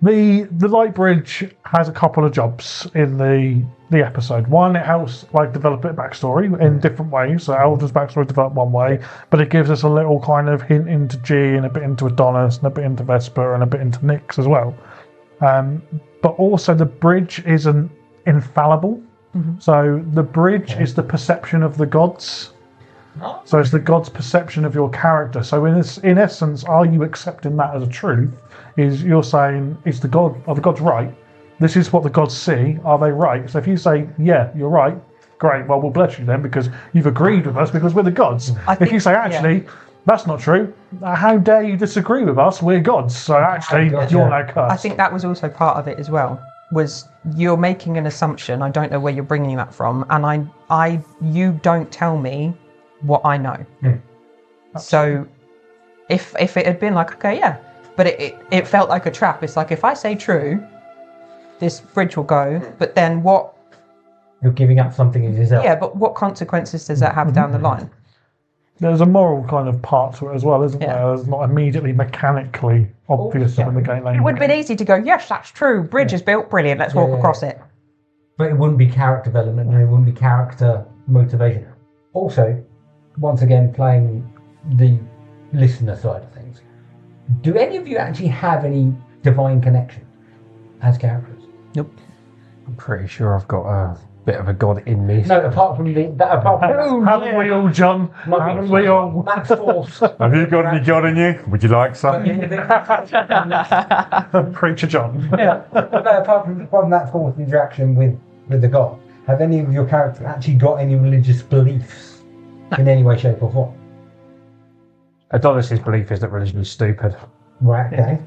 the light bridge has a couple of jobs in the episode. One, it helps develop a bit of backstory in different ways. So Elder's backstory is developed one way, but it gives us a little kind of hint into G and a bit into Adonis and a bit into Vesper and a bit into Nyx as well. But also the bridge isn't infallible. Mm-hmm. So the bridge is the perception of the gods. So it's the god's perception of your character. So in essence, are you accepting that as a truth? Is you're saying, are the gods right? This is what the gods see. Are they right? So if you say, yeah, you're right, great. Well, we'll bless you then because you've agreed with us because we're the gods. If you say, actually, that's not true, how dare you disagree with us? We're gods. So actually, you're no cursed. I think that was also part of it as well. Was you're making an assumption. I don't know where you're bringing that from, and you don't tell me what I know. So if it had been like, okay, yeah, but it felt like a trap. It's like, if I say true, this bridge will go, but then what? You're giving up something in yourself. Yeah, but what consequences does that have down the line? There's a moral kind of part to it as well, isn't there? It's not immediately mechanically obvious in the game. It would have been easy to go, yes, that's true, bridge is built, brilliant, let's walk across it. But it wouldn't be character development, and it wouldn't be character motivation. Also, once again, playing the listener side of things, do any of you actually have any divine connection as characters? Nope. I'm pretty sure I've got a bit of a god in me. No, apart from haven't we all, John? Haven't we all? That's false. Have you got any god in you? Would you like some? Preacher John. Yeah. No, apart from that false interaction with the god, have any of your characters actually got any religious beliefs in any way, shape or form? Adonis's belief is that religion is stupid. Right. Okay.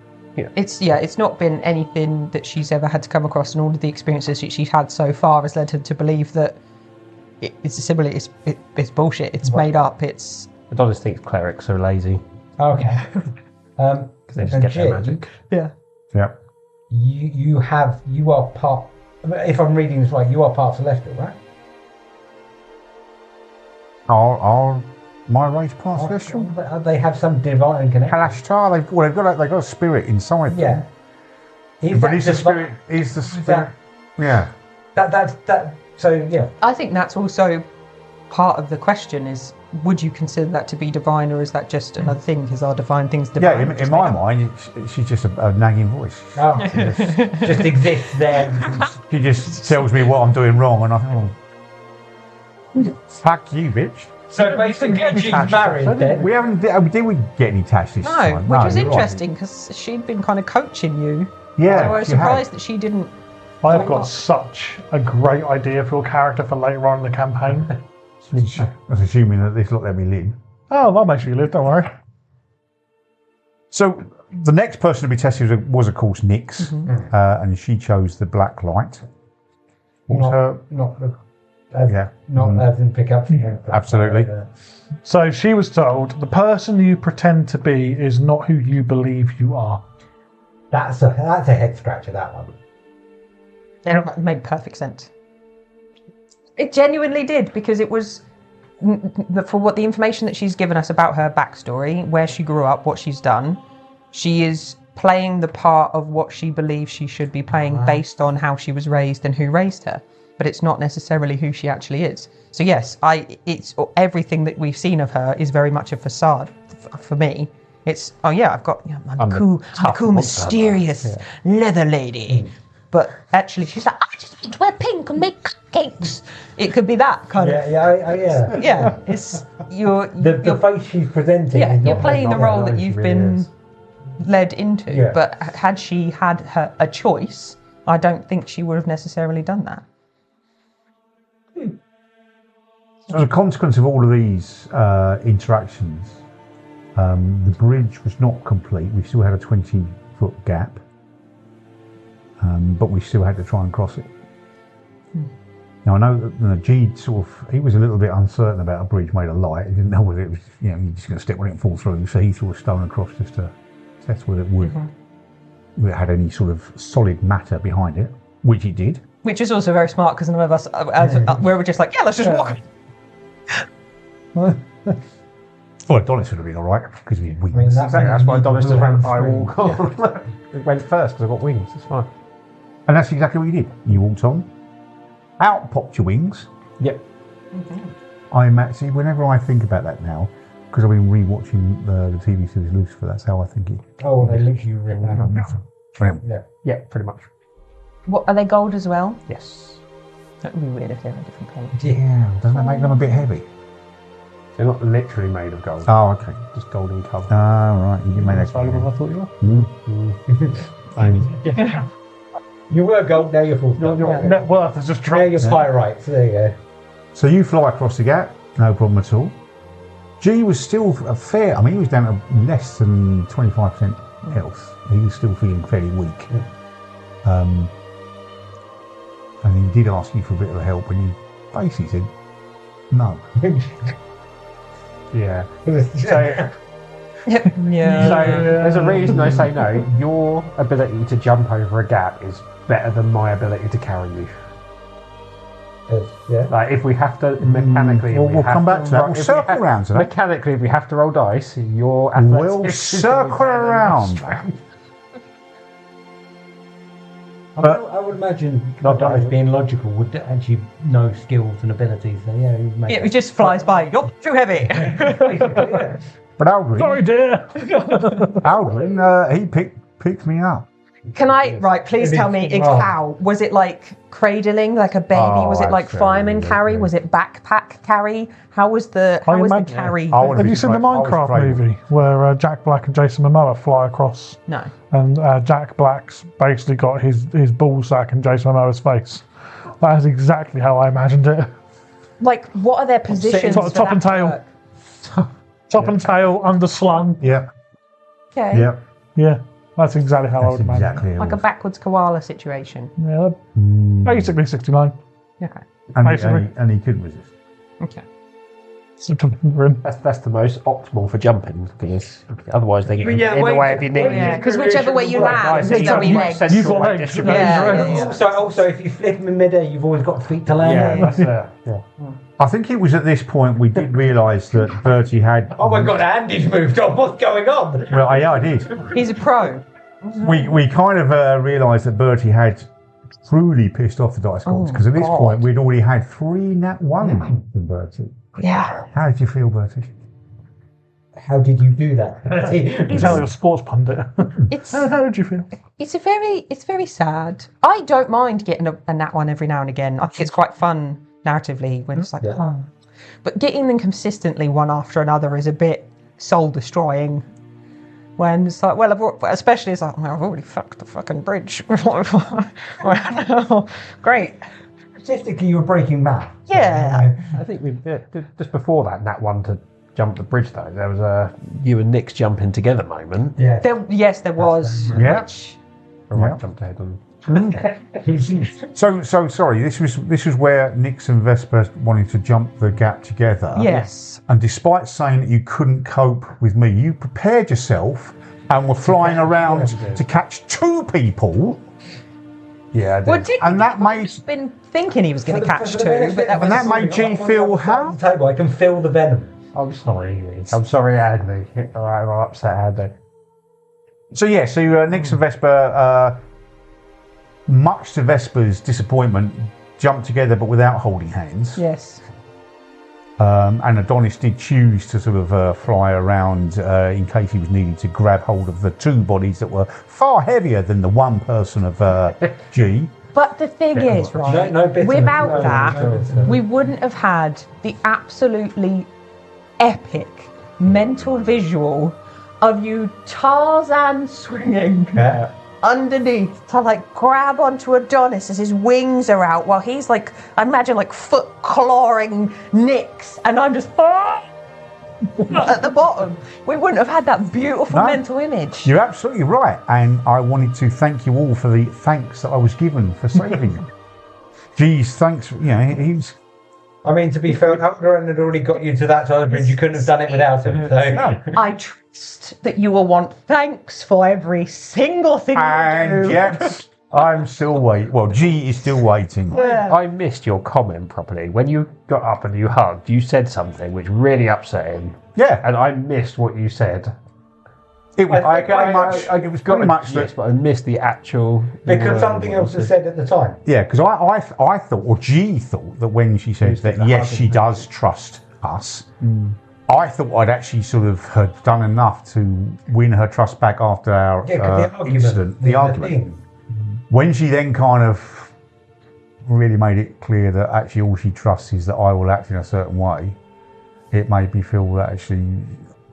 It's not been anything that she's ever had to come across, and all of the experiences that she's had so far has led her to believe that it's bullshit. It's made up. It's Adonis thinks clerics are lazy Okay. because they just get their magic. yeah. Yeah. You are part. If I'm reading this right, you are part Celestial, right? Are my race part Celestial? They have some divine connection. Kalashtar, they've got a spirit inside them. Yeah. But is the spirit? Yeah. That. So yeah. I think that's also part of the question: is would you consider that to be divine, or is that just another thing? Because our divine things divine. Yeah, in my mind, she's just a nagging voice. Oh, just exists there. She just tells me what I'm doing wrong, and I think, fuck you, bitch. So basically, she's married then. We haven't. Did we get any attached this No, time? which was you're right. interesting because she'd been kind of coaching you. Yeah, So I was she had. surprised that she didn't. I've got such a great idea for your character for later on in the campaign. I was assuming that this lot let me live. Oh, I'll make sure you live, don't worry. So the next person to be tested was of course, Nyx, and she chose the black light. What was her? Not as in pick up. Absolutely. So she was told, the person you pretend to be is not who you believe you are. That's a head scratcher. That one. It made perfect sense. It genuinely did, because it was for what the information that she's given us about her backstory, where she grew up, what she's done. She is playing the part of what she believes she should be playing based on how she was raised and who raised her. But it's not necessarily who she actually is. So yes, it's everything that we've seen of her is very much a facade for me. It's I'm the cool, mysterious leather lady. But actually, she's like, I just need to wear pink and make cupcakes. It could be that kind of. Yeah. Yeah, it's The face she's presenting. yeah, is you're not playing the role that you've been is. led into. Yeah. But had she had a choice, I don't think she would have necessarily done that. As a consequence of all of these interactions, the bridge was not complete. We still had a 20-foot gap, but we still had to try and cross it. Now I know that G he was a little bit uncertain about a bridge made of light. He didn't know whether it was, you're just going to step on it and fall through. So he threw a stone across just to test whether it had any sort of solid matter behind it, which it did. Which is also very smart, because none of us, we were just like, yeah, let's just walk. Well, Adonis would have been all right because he had wings. I mean, That's why Adonis just went, I will. walk on. It went first because I've got wings. It's fine. And that's exactly what you did. You walked on, out popped your wings. Yep. See, whenever I think about that now, because I've been rewatching the TV series Lucifer, that's how I think it. Oh, they literally written out. Yeah. Yeah, pretty much. What, are they gold as well? Yes. That would be weird if they're a different colour. Yeah. Doesn't that make them a bit heavy? They're not literally made of gold. Oh, okay. Just golden colour. Ah, right. You can make that. Valuable than I thought you were. You were gold, now you're full. Your net worth is just Now you're dropped. pyrite, so there you go. So you fly across the gap, no problem at all. G was still a fair. I mean, he was down to less than 25% health. He was still feeling fairly weak. And he did ask you for a bit of help, and you basically said no. Yeah. Yeah. So there's a reason I say no. Your ability to jump over a gap is better than my ability to carry you. Yeah. Like if we have to mechanically, We'll come back to that. We'll circle around to that. Mechanically, if we have to roll dice, your We'll athletics is circle better than around. mine. I would imagine guys being logical would actually know skills and abilities. So yeah, he would make It just flies by. You're too heavy. But Aldrin, Sorry, dear. Aldrin, he picked me up. Can I, please tell me how. Was it like cradling, like a baby? Was it like fireman carry? Was it backpack carry? How was the carry? Have you seen the Minecraft movie where Jack Black and Jason Momoa fly across? No. And Jack Black's basically got his ball sack in Jason Momoa's face. That is exactly how I imagined it. Like, what are their positions? Top and tail. work? Top and tail, underslung. Yeah. Okay. Yeah. Yeah, that's exactly how I That's would imagine. exactly Like a backwards koala situation. Yeah, basically 69. Okay. basically. And he couldn't resist. Okay. So to grim. That's the most optimal for jumping, because otherwise they get in the way of your knee. Yeah, because whichever way you land, there's no legs. You've got legs. Yeah. Also, if you flip him in midair, you've always got feet to land Yeah, on. that's yeah. I think it was at this point we did realise that Bertie had. Oh my god, Andy's moved on. What's going on? Well, yeah, I did. He's a pro. We kind of realised that Bertie had truly pissed off the dice gods, because at this point we'd already had 3 nat 1 from Bertie. Yeah. How did you feel, Bertie? How did you do that? You sound like a sports pundit. It's How did you feel? it's very sad. I don't mind getting a nat one every now and again. I think it's quite fun narratively when it's like, oh. But getting them consistently one after another is a bit soul destroying. When it's like, especially it's like, well, I've already fucked the fucking bridge. Great. Statistically, you were breaking math. Yeah. I think just before that Nat 1 to jump the bridge though, there was a you and Nick's jumping together moment. Yeah. There was. Yeah. Right, jumped ahead on. So sorry. This was where Nix and Vesper wanted to jump the gap together. Yes. And despite saying that you couldn't cope with me, you prepared yourself and were flying around to catch 2 people. Yeah, I did. Well, And that made been thinking he was going to catch 2, but that made G feel how? Table, I can feel the venom. I'm sorry, Andy. Alright, I'm upset, Andy. So Nix and Vesper, much to Vesper's disappointment, jumped together but without holding hands. yes. And Adonis did choose to sort of fly around in case he was needing to grab hold of the 2 bodies that were far heavier than the 1 person of G. But the thing is, right, No bitterness. without that, bitterness. we wouldn't have had the absolutely epic mental visual of you Tarzan swinging underneath to like grab onto Adonis as his wings are out while he's like, I imagine like foot clawing Nyx, and I'm just at the bottom. We wouldn't have had that beautiful mental image. You're absolutely right, and I wanted to thank you all for the thanks that I was given for saving him. Geez, thanks. He's. I mean, to be fair, Outgoing had already got you to that side of the bridge. You couldn't have done it without him. So. I trust that you will want thanks for every single thing you And do. yes, I'm still waiting. Well, G is still waiting. I missed your comment properly. When you got up and you hugged, you said something which really upset him. Yeah, And I missed what you said. it was it was pretty much Yes, that. but I missed the actual. Because something else was said at the time. Yeah, because I thought, or G thought, that when she says that yes, she does trust us. I thought I'd actually sort of had done enough to win her trust back after our incident, the argument. When she then kind of really made it clear that actually all she trusts is that I will act in a certain way, it made me feel that actually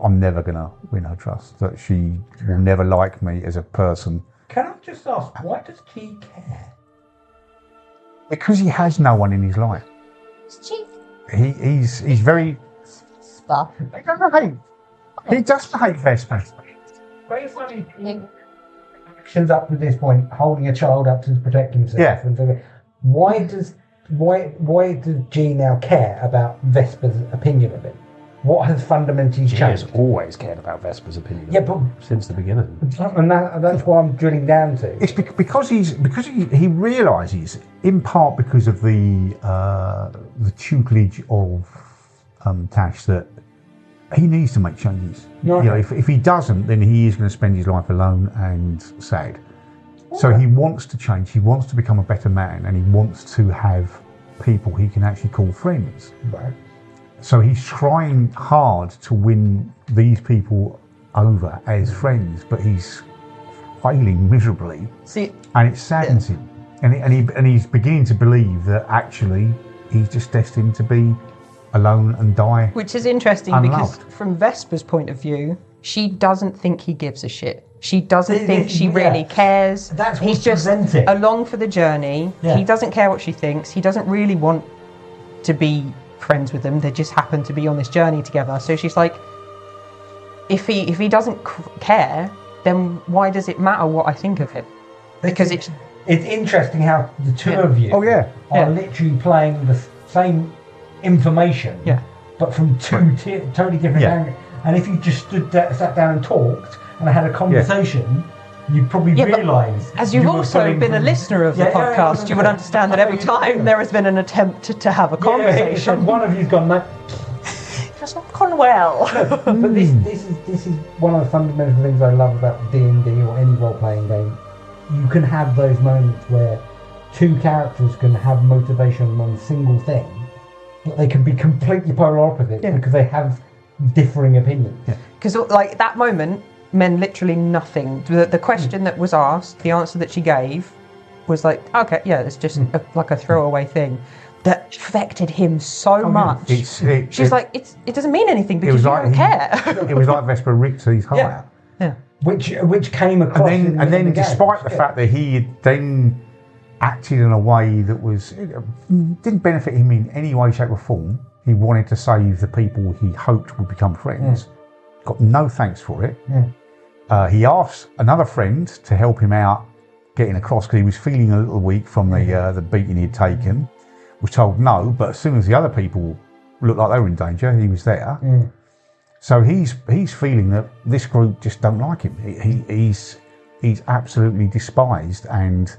I'm never going to win her trust, that she will never like me as a person. Can I just ask, why does G care? Because he has no one in his life. He's very... Stuff. He doesn't hate Vesper. Very funny. Actions up to this point, holding a child up to protect himself. Yeah. And so why does G now care about Vesper's opinion of it? What has fundamentally She has changed? always cared about Vesper's opinion. Yeah, but Since the beginning. and that's what I'm drilling down to. It's because he realises, in part because of the tutelage of Tash, that he needs to make changes. Right. You know, if he doesn't, then he is going to spend his life alone and sad. So he wants to change. He wants to become a better man, and he wants to have people he can actually call friends. Right. So he's trying hard to win these people over as friends, but he's failing miserably, See, and it saddens him. And he's beginning to believe that actually he's just destined to be alone and die. which is interesting because from Vesper's point of view, she doesn't think he gives a shit. She doesn't think she really cares. That's He's what's just presenting. along for the journey. Yeah. He doesn't care what she thinks. He doesn't really want to be friends with them. They just happen to be on this journey together. So she's like, if he doesn't care, then why does it matter what I think of him? Because it's interesting how the two of you Yeah. are literally playing the same information, but from two totally different angles. And if you just sat down and talked and had a conversation, you'd probably realise. As you've also been a listener of the podcast, you would understand that every time there has been an attempt to have a conversation, one of you's gone, that's not gone well. But this is one of the fundamental things I love about D&D or any role-playing game. You can have those moments where two characters can have motivation on a single thing, but they can be completely polar opposites because they have differing opinions. Because like that moment meant literally nothing. The question that was asked, the answer that she gave, was like, okay, yeah, it's just like a throwaway thing that affected him so much. She's like, it doesn't mean anything because you don't care. It was like Vesper ripped his heart out. Yeah. Which came across. And then despite the fact that he had then acted in a way that didn't benefit him in any way, shape or form, he wanted to save the people he hoped would become friends. Got no thanks for it. He asked another friend to help him out getting across because he was feeling a little weak from the beating he had taken. Was told no, but as soon as the other people looked like they were in danger, he was there. So he's feeling that this group just don't like him. He's absolutely despised, and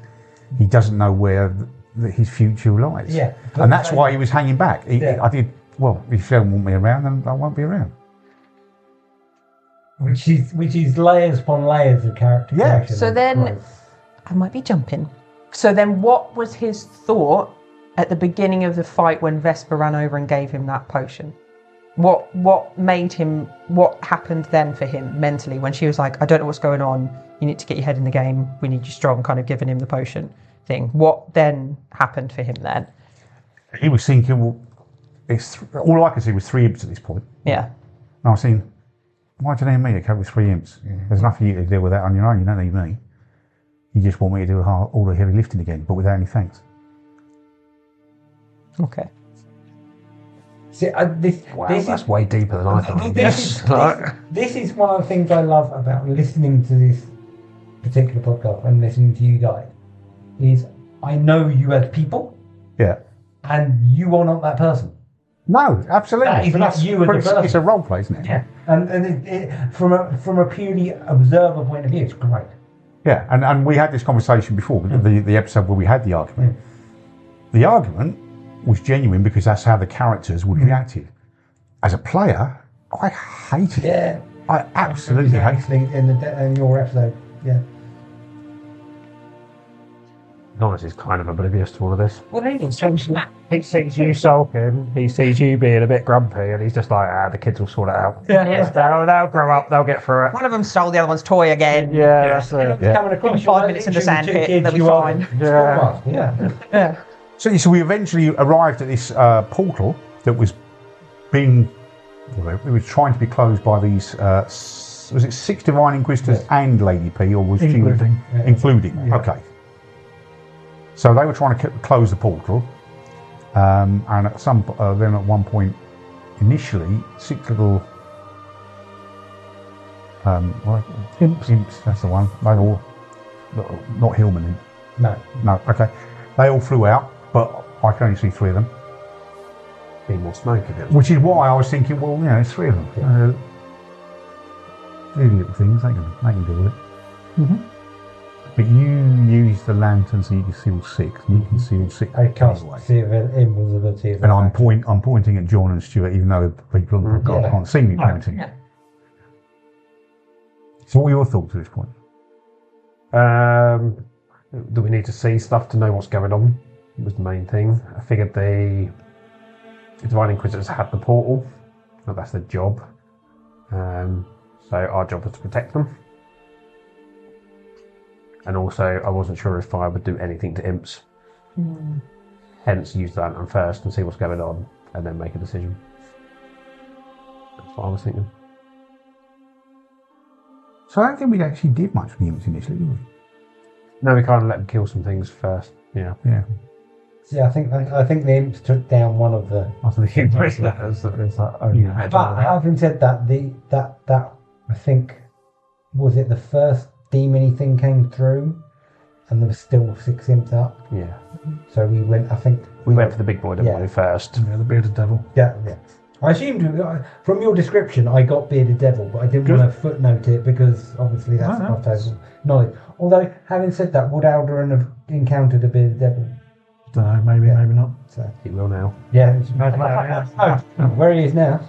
he doesn't know where his future lies. And that's why he was hanging back. I did well. If you don't want me around, then I won't be around. Which is layers upon layers of character. Yeah. So then, I might be jumping. So then, what was his thought at the beginning of the fight when Vesper ran over and gave him that potion? What made him? What happened then for him mentally when she was like, "I don't know what's going on. You need to get your head in the game. We need you strong." Kind of giving him the potion thing. What then happened for him then? He was thinking, well, all I could see was 3 imps at this point. Yeah. And I was thinking, why do you need me to cope with 3 imps? There's nothing you can deal with that on your own. You don't need me. You just want me to do all the heavy lifting again, but without any thanks. Okay. See, that's way deeper than I thought. This is one of the things I love about listening to this particular podcast and listening to you guys. Is I know you as people. Yeah. And you are not that person. No, absolutely. That is not you as a person. It's a role play, isn't it? Yeah. And from a purely observer point of view, it's great. Yeah, and we had this conversation before, the episode where we had the argument. The argument was genuine because that's how the characters would reacted. As a player, I hated it. Yeah. I absolutely hated it. In your episode, yeah. Norris is kind of oblivious to all of this. Well, He sees you sulking, he sees you being a bit grumpy, and he's just like, the kids will sort it out. Yeah. They'll grow up, they'll get through it. One of them stole the other one's toy again. Yeah, that's it. Coming across 5 minutes in the sandpit, they'll be fine. So we eventually arrived at this portal that was it was trying to be closed by these, was it 6 Divine Inquisitors and Lady P, or was Including. Including, Yeah. okay. So they were trying to close the portal, and then at one point, initially, 6 little imps. That's the one. They all, not Hillman imp. No. Okay. They all flew out, but I can only see 3 of them. Be more smoke a bit. Which is why I was thinking, well, there's 3 of them. These little things, they can deal with it. Mm-hmm. But you use the lantern so you can see all 6, and you can see all 6 I can't anyway. see invisibility. And I'm pointing at John and Stuart, even though people on the podcast can't see me pointing. Yeah. So what are your thoughts at this point? Do we need to see stuff to know what's going on? Was the main thing. I figured the Divine Inquisitors had the portal, so that's their job. So our job was to protect them. And also, I wasn't sure if I would do anything to imps. Hence, use the lantern first and see what's going on, and then make a decision. That's what I was thinking. So I don't think we actually did much for the imps initially, did we? No, we kind of let them kill some things first. Yeah. See, I think the imps took down one of the. After the Inquisitors, it's like, oh yeah. But having said that, that I think, was it the first demon thing came through, and there was still 6 imps up. Yeah. So we went. I think we went for the big boy, didn't we, first? Yeah, the bearded devil. Yeah. I assumed from your description I got bearded devil, but I didn't want to footnote it because obviously that's my total knowledge. Although, having said that, would Alderan have encountered a bearded devil? Don't know, maybe not. So He will now. yeah. Where he is now.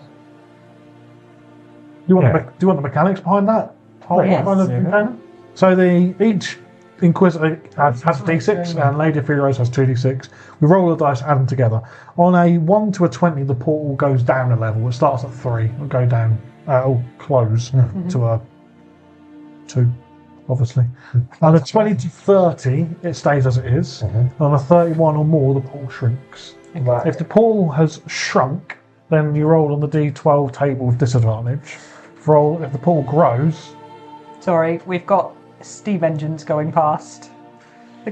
Do you want the mechanics behind that? Yes. So each Inquisitor has a d6 and Lady of Heroes has 2d6. We roll the dice, add them together. On a 1 to a 20, the portal goes down a level. It starts at 3. It'll go down, it'll close to a 2, obviously. On a 20 to 30, it stays as it is. On a 31 or more, the portal shrinks. Right. If the portal has shrunk, then you roll on the d12 table with disadvantage. If the portal grows... Sorry, we've got steam engines going past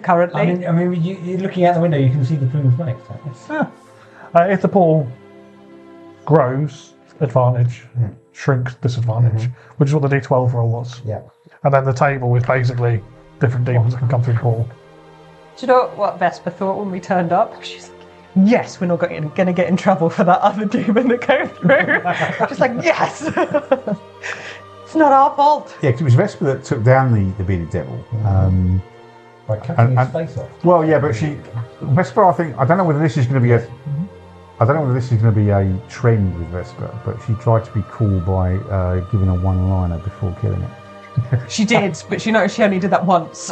currently. I mean, you're looking out the window, you can see the plume of smoke. If the portal grows, advantage, shrinks, disadvantage, which is what the d12 roll was. Yeah. And then the table is basically different demons that can come through the portal. Do you know what Vesper thought when we turned up? She's like, yes, we're not going to get in trouble for that other demon that came through. Just like, yes! It's not our fault. Yeah, because it was Vesper that took down the bearded devil. By cutting his face off. Well, yeah, but Vesper, I don't know whether this is going to be a trend with Vesper, but she tried to be cool by giving a one-liner before killing it. She did, but she noticed she only did that once.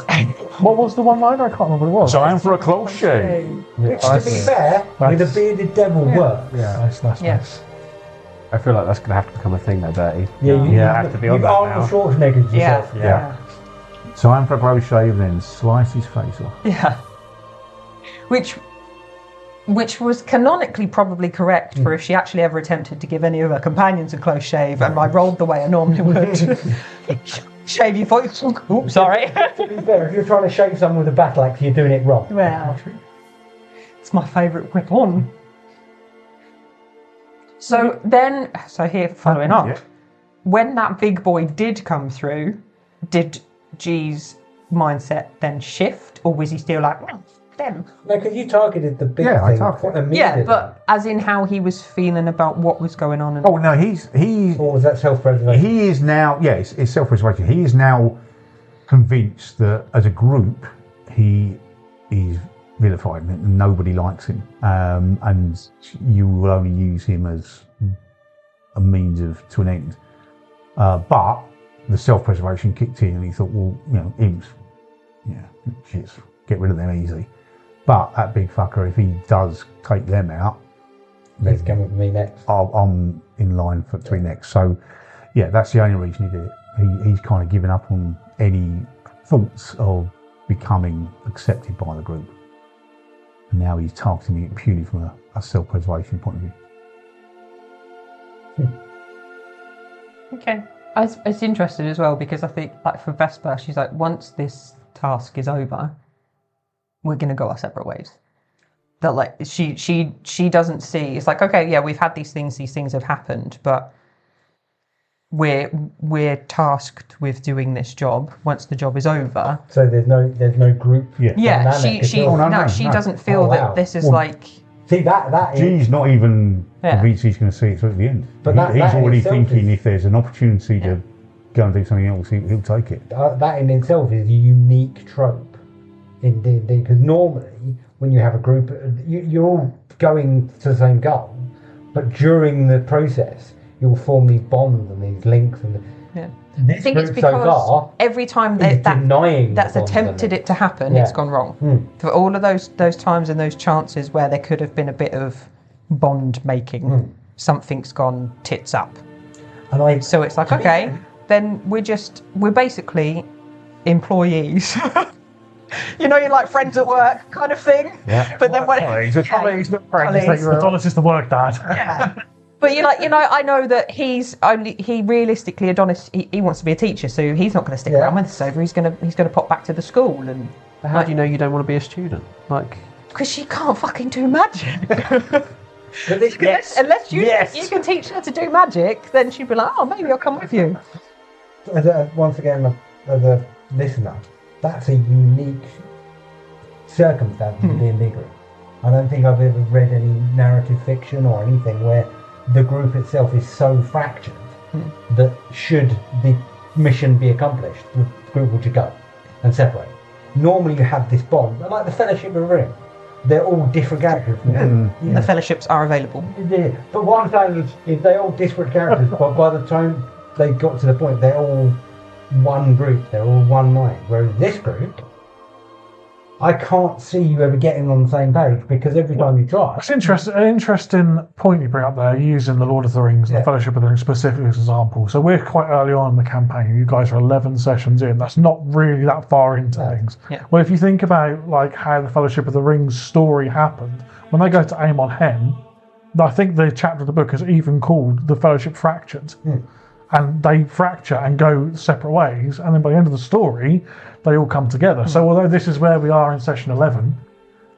What was the one-liner? I can't remember what it was. Time for a close shave. Which, to be fair, with a bearded devil works. Yeah, nice. I feel like that's going to have to become a thing, though, Bertie. Yeah, you have to be on that now. Arnold Schwarzenegger yourself. Yeah. Time for a blow shave, then slice his face off. Yeah. Which was canonically probably correct for if she actually ever attempted to give any of her companions a close shave, and I rolled the way I normally would. Shave your face. Oops, sorry. To be fair, if you're trying to shave someone with a battle axe, you're doing it wrong. Well, it's my favourite weapon. So here, following up, when that big boy did come through, did G's mindset then shift, or was he still like, them? No, because you targeted the big thing. I targeted immediately. Yeah, but as in how he was feeling about what was going on. Oh no, he. Or was that self-preservation? He is now. Yeah, it's self-preservation. He is now convinced that as a group, he is vilified and nobody likes him, and you will only use him as a means to an end. But the self-preservation kicked in, and he thought, well, imps, shits, get rid of them easy. But that big fucker, if he does take them out, he's coming for me next. I'm in line to be next. So, yeah, that's the only reason he did it. He's kind of given up on any thoughts of becoming accepted by the group. And now he's targeting it purely from a self-preservation point of view. Okay. It's interesting as well, because I think, like, for Vesper, she's like, once this task is over, we're going to go our separate ways. That, like, she doesn't see, it's like, okay, yeah, we've had these things have happened, but we're tasked with doing this job. Once the job is over, so there's no group. Yeah, she doesn't feel that this is like. See that G's not even convinced he's going to see it through at the end. But he's already thinking if there's an opportunity to go and do something else, he'll take it. That in itself is a unique trope in D&D, because normally when you have a group, you're all going to the same goal, but during the process you'll form these bonds and these links. And I think it's because every time that's attempted it to happen, it's gone wrong. For all of those times and those chances where there could have been a bit of bond making, something's gone tits up. So it's like, okay, then we're basically employees. You're like friends at work kind of thing. Yeah. But then when colleagues, not friends. Adonis is the work dad. Yeah. But I know that he realistically, Adonis, he wants to be a teacher, so he's not going to stick around when this is over. He's going to pop back to the school. And how do you know you don't want to be a student? Like, because she can't fucking do magic. Unless you can teach her to do magic, then she'd be like, oh, maybe I'll come with you. once again, as a listener, that's a unique circumstance in the D&D group. I don't think I've ever read any narrative fiction or anything where the group itself is so fractured that should the mission be accomplished, the group will just go and separate. Normally you have this bond, like the Fellowship of the Ring. They're all different characters. The fellowships are available. Yeah. But what I'm saying is they're all disparate characters, but by the time they got to the point, they're all one group, they're all one mind. Whereas this group, I can't see you ever getting on the same page because every time you try. It's an interesting point you bring up there, using the Lord of the Rings and the Fellowship of the Ring specifically as an example. So we're quite early on in the campaign. You guys are 11 sessions in. That's not really that far into things. Yeah. Well, if you think about like how the Fellowship of the Rings story happened, when they go to Amon Hen, I think the chapter of the book is even called The Fellowship Fractured. And they fracture and go separate ways, and then by the end of the story, they all come together. So although this is where we are in session 11,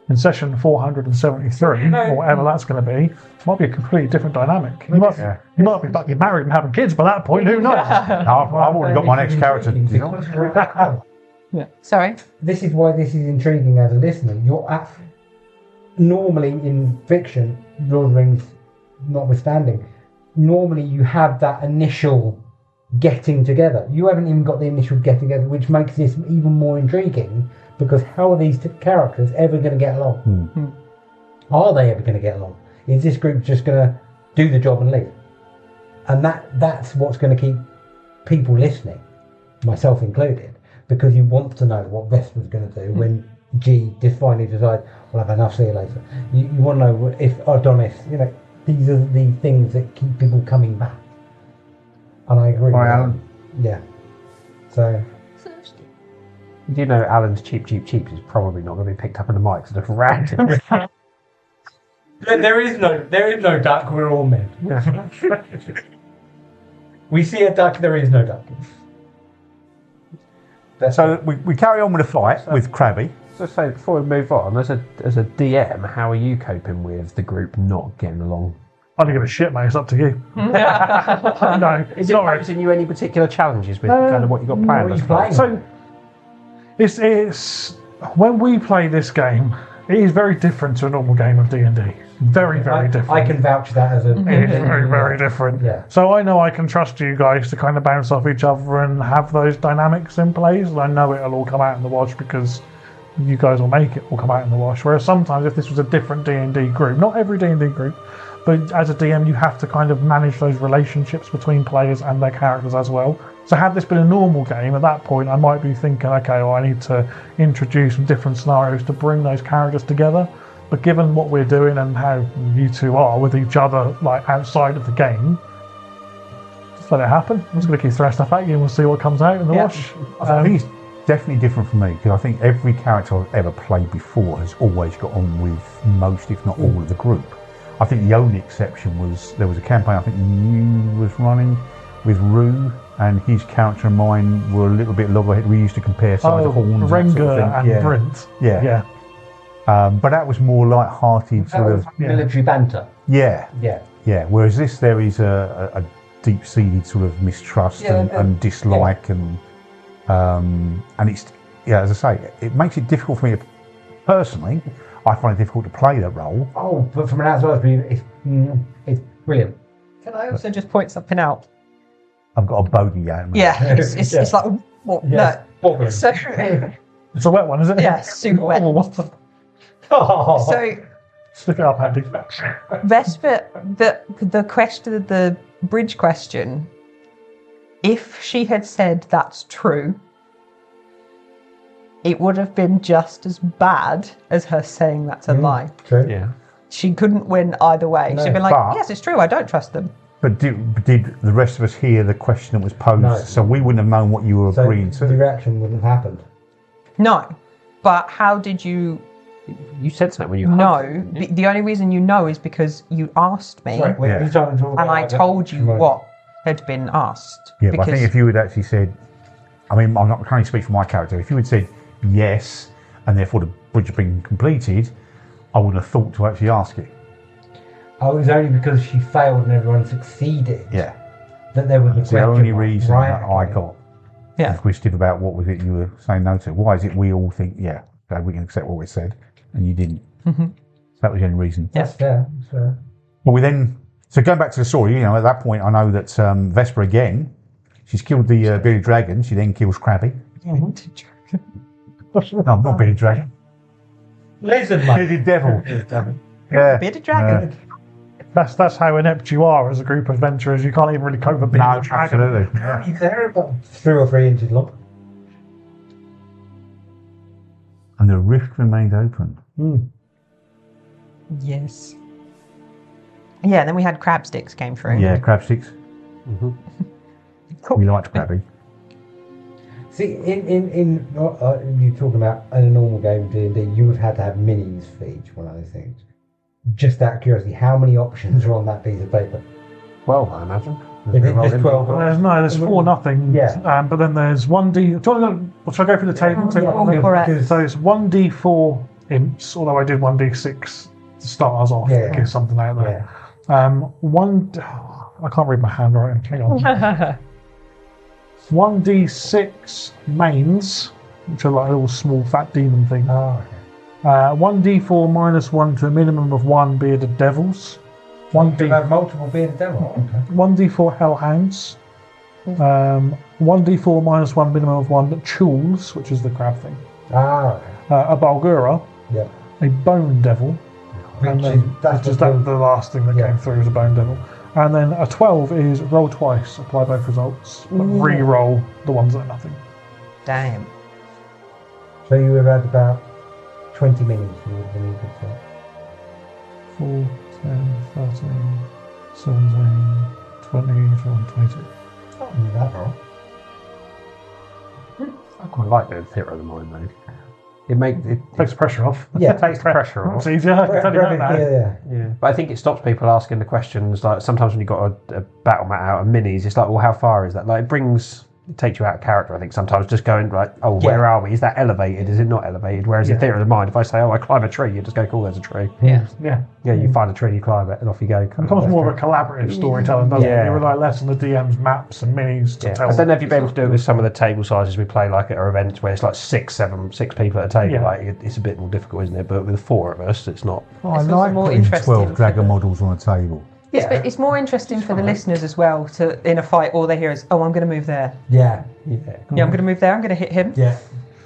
in session 473, or whatever that's going to be, it might be a completely different dynamic. You might be fucking married and having kids by that point, who knows? I've already got my next character. Sorry? This is why this is intriguing as a listener. Normally in fiction, Lord of the Rings notwithstanding, normally you have that initial getting together. You haven't even got the initial getting together, which makes this even more intriguing because how are these characters ever going to get along? Are they ever going to get along? Is this group just going to do the job and leave? And that's what's going to keep people listening, myself included, because you want to know what Vesper's going to do when G finally decides, well, I've enough, see you later. You want to know if Adonis, these are the things that keep people coming back. And I agree. Hi, Alan. Yeah. So. You know, Alan's cheap is probably not going to be picked up in the mics at a random. There is no duck. We're all men. We see a duck. There is no duck. So we carry on with the fight with Krabby. So say before we move on, as a DM, how are you coping with the group not getting along? I don't give a shit, mate. It's up to you. No, Is it posing you any particular challenges with kind of what you got planned? What are you playing? So it's when we play this game, it is very different to a normal game of D&D. Very, very different. I can vouch that as a. It is very, very different. Yeah. So I know I can trust you guys to kind of bounce off each other and have those dynamics in place. And I know it'll all come out in the wash because you guys will make it all come out in the wash. Whereas sometimes if this was a different D&D group, not every D&D group, but as a DM you have to kind of manage those relationships between players and their characters as well. So had this been a normal game, at that point I might be thinking, okay, well, I need to introduce some different scenarios to bring those characters together. But given what we're doing and how you two are with each other, like outside of the game, just let it happen. I'm just going to keep throwing stuff at you and we'll see what comes out in the wash. I think it's definitely different for me because I think every character I've ever played before has always got on with most, if not all, of the group. I think the only exception was there was a campaign I think you was running with Rue, and his character and mine were a little bit loggerhead. We used to compare size of horns. Renga and and Brent. Yeah. But that was more light-hearted sort of military banter. Yeah. Whereas there is a deep-seated sort of mistrust and dislike and it's as I say, it makes it difficult for me personally. I find it difficult to play that role. Oh, but from an outsider's view, it's brilliant. Can I also just point something out? I've got a bogey out. Yeah, it's like what? Yes. No. So It's a wet one, is it? yeah, super wet. Oh, what the? Oh. So Stick it up, Andy. Vesper, the question, the bridge question. If she had said that's true, it would have been just as bad as her saying that's a lie. True. Yeah. She couldn't win either way. No, She'd been like, but- yes, it's true, I don't trust them. But did the rest of us hear the question that was posed? No. So we wouldn't have known what you were So agreeing to. the reaction wouldn't have happened. No. But how did you You said something when you know? The only reason you know is because you asked me Sorry, Yeah. we're trying to talk and about I that. told you Right. what had been asked. Yeah, but I Because think if you had actually said, I mean, I can only speak for my character. If you had said yes, and therefore the bridge had been completed, I wouldn't have thought to actually ask it. Oh, it was only because she failed and everyone succeeded Yeah. that there was a That's the question only mark. reason Right, that I okay. got inquisitive about what was it you were saying no to. Why is it we all think, yeah, okay, we can accept what we said, and you didn't? So that was the only reason. That's fair. That's fair. Well, we then, so going back to the story, at that point I know that Vesper again, she's killed the bearded dragon. She then kills Krabby. No, not bearded dragon. Lizard, mate. Bearded devil. Yeah. Bearded dragon. That's how inept you are as a group of adventurers. You can't even really cope with being a dragon. Absolutely. Yeah. They're about 3 or 3 inches long. And the rift remained open. Yes. Yeah, then we had crab sticks came through. Yeah, crab sticks. Cool. We liked Krabby. See, in you talking about in a normal game of D&D, you would have had to have minis for each one of those things. Just out of curiosity, how many options are on that piece of paper? 12, I imagine. Is it just 12? There's 4 nothing. Yeah. But then there's 1d. Do you want to should I go through the table? So it's 1d4 imps, although I did 1d6 to start us off. Yeah. Get something out there. I can't read my handwriting. Hang on. 1d6 mains, which are like little small fat demon things. Oh, okay. 1d4 minus 1 to a minimum of 1 bearded devils. You have multiple bearded devils. Okay. 1d4 hellhounds. 1d4 minus 1 minimum of 1 chules, which is the crab thing. Okay. A Balgura. Yep. A bone devil. And then that's just the last thing that came through is a bone devil. And then a 12 is roll twice, apply both results, but re-roll the ones that are nothing. Damn. So you would have had about 20 minis you would have been able to. 4, 10, 13, 17, 20, 21, 22. Not that wrong. I quite like the theatre of the mind, though. It Takes the pressure off. Yeah. It takes the pressure off. It's easier. I can tell you that now. Yeah, but I think it stops people asking the questions. Like sometimes when you've got a battle mat out of minis, it's like, well, how far is that? Like it takes you out of character. I think sometimes just going like, oh, where are we? Is that elevated? Is it not elevated? Whereas in theatre of the mind, if I say, oh, I climb a tree, you just go, cool, there's a tree. Yeah. Yeah, you find a tree, you climb it, and off you go. It becomes more of a collaborative storytelling, doesn't it? You rely less on the DM's maps and minis to tell. I don't know if you'd be able to do it with some of the table sizes we play, like at our events where it's like 6 people at a table. Like it's a bit more difficult, isn't it? But with 4 of us, it's not. I like more putting interesting 12 dragon models on a table. Yeah. It's more interesting for the listeners as well. To in a fight, all they hear is, "Oh, I'm going to move there. Yeah. Yeah, I'm going to move there. I'm going to hit him. Yeah.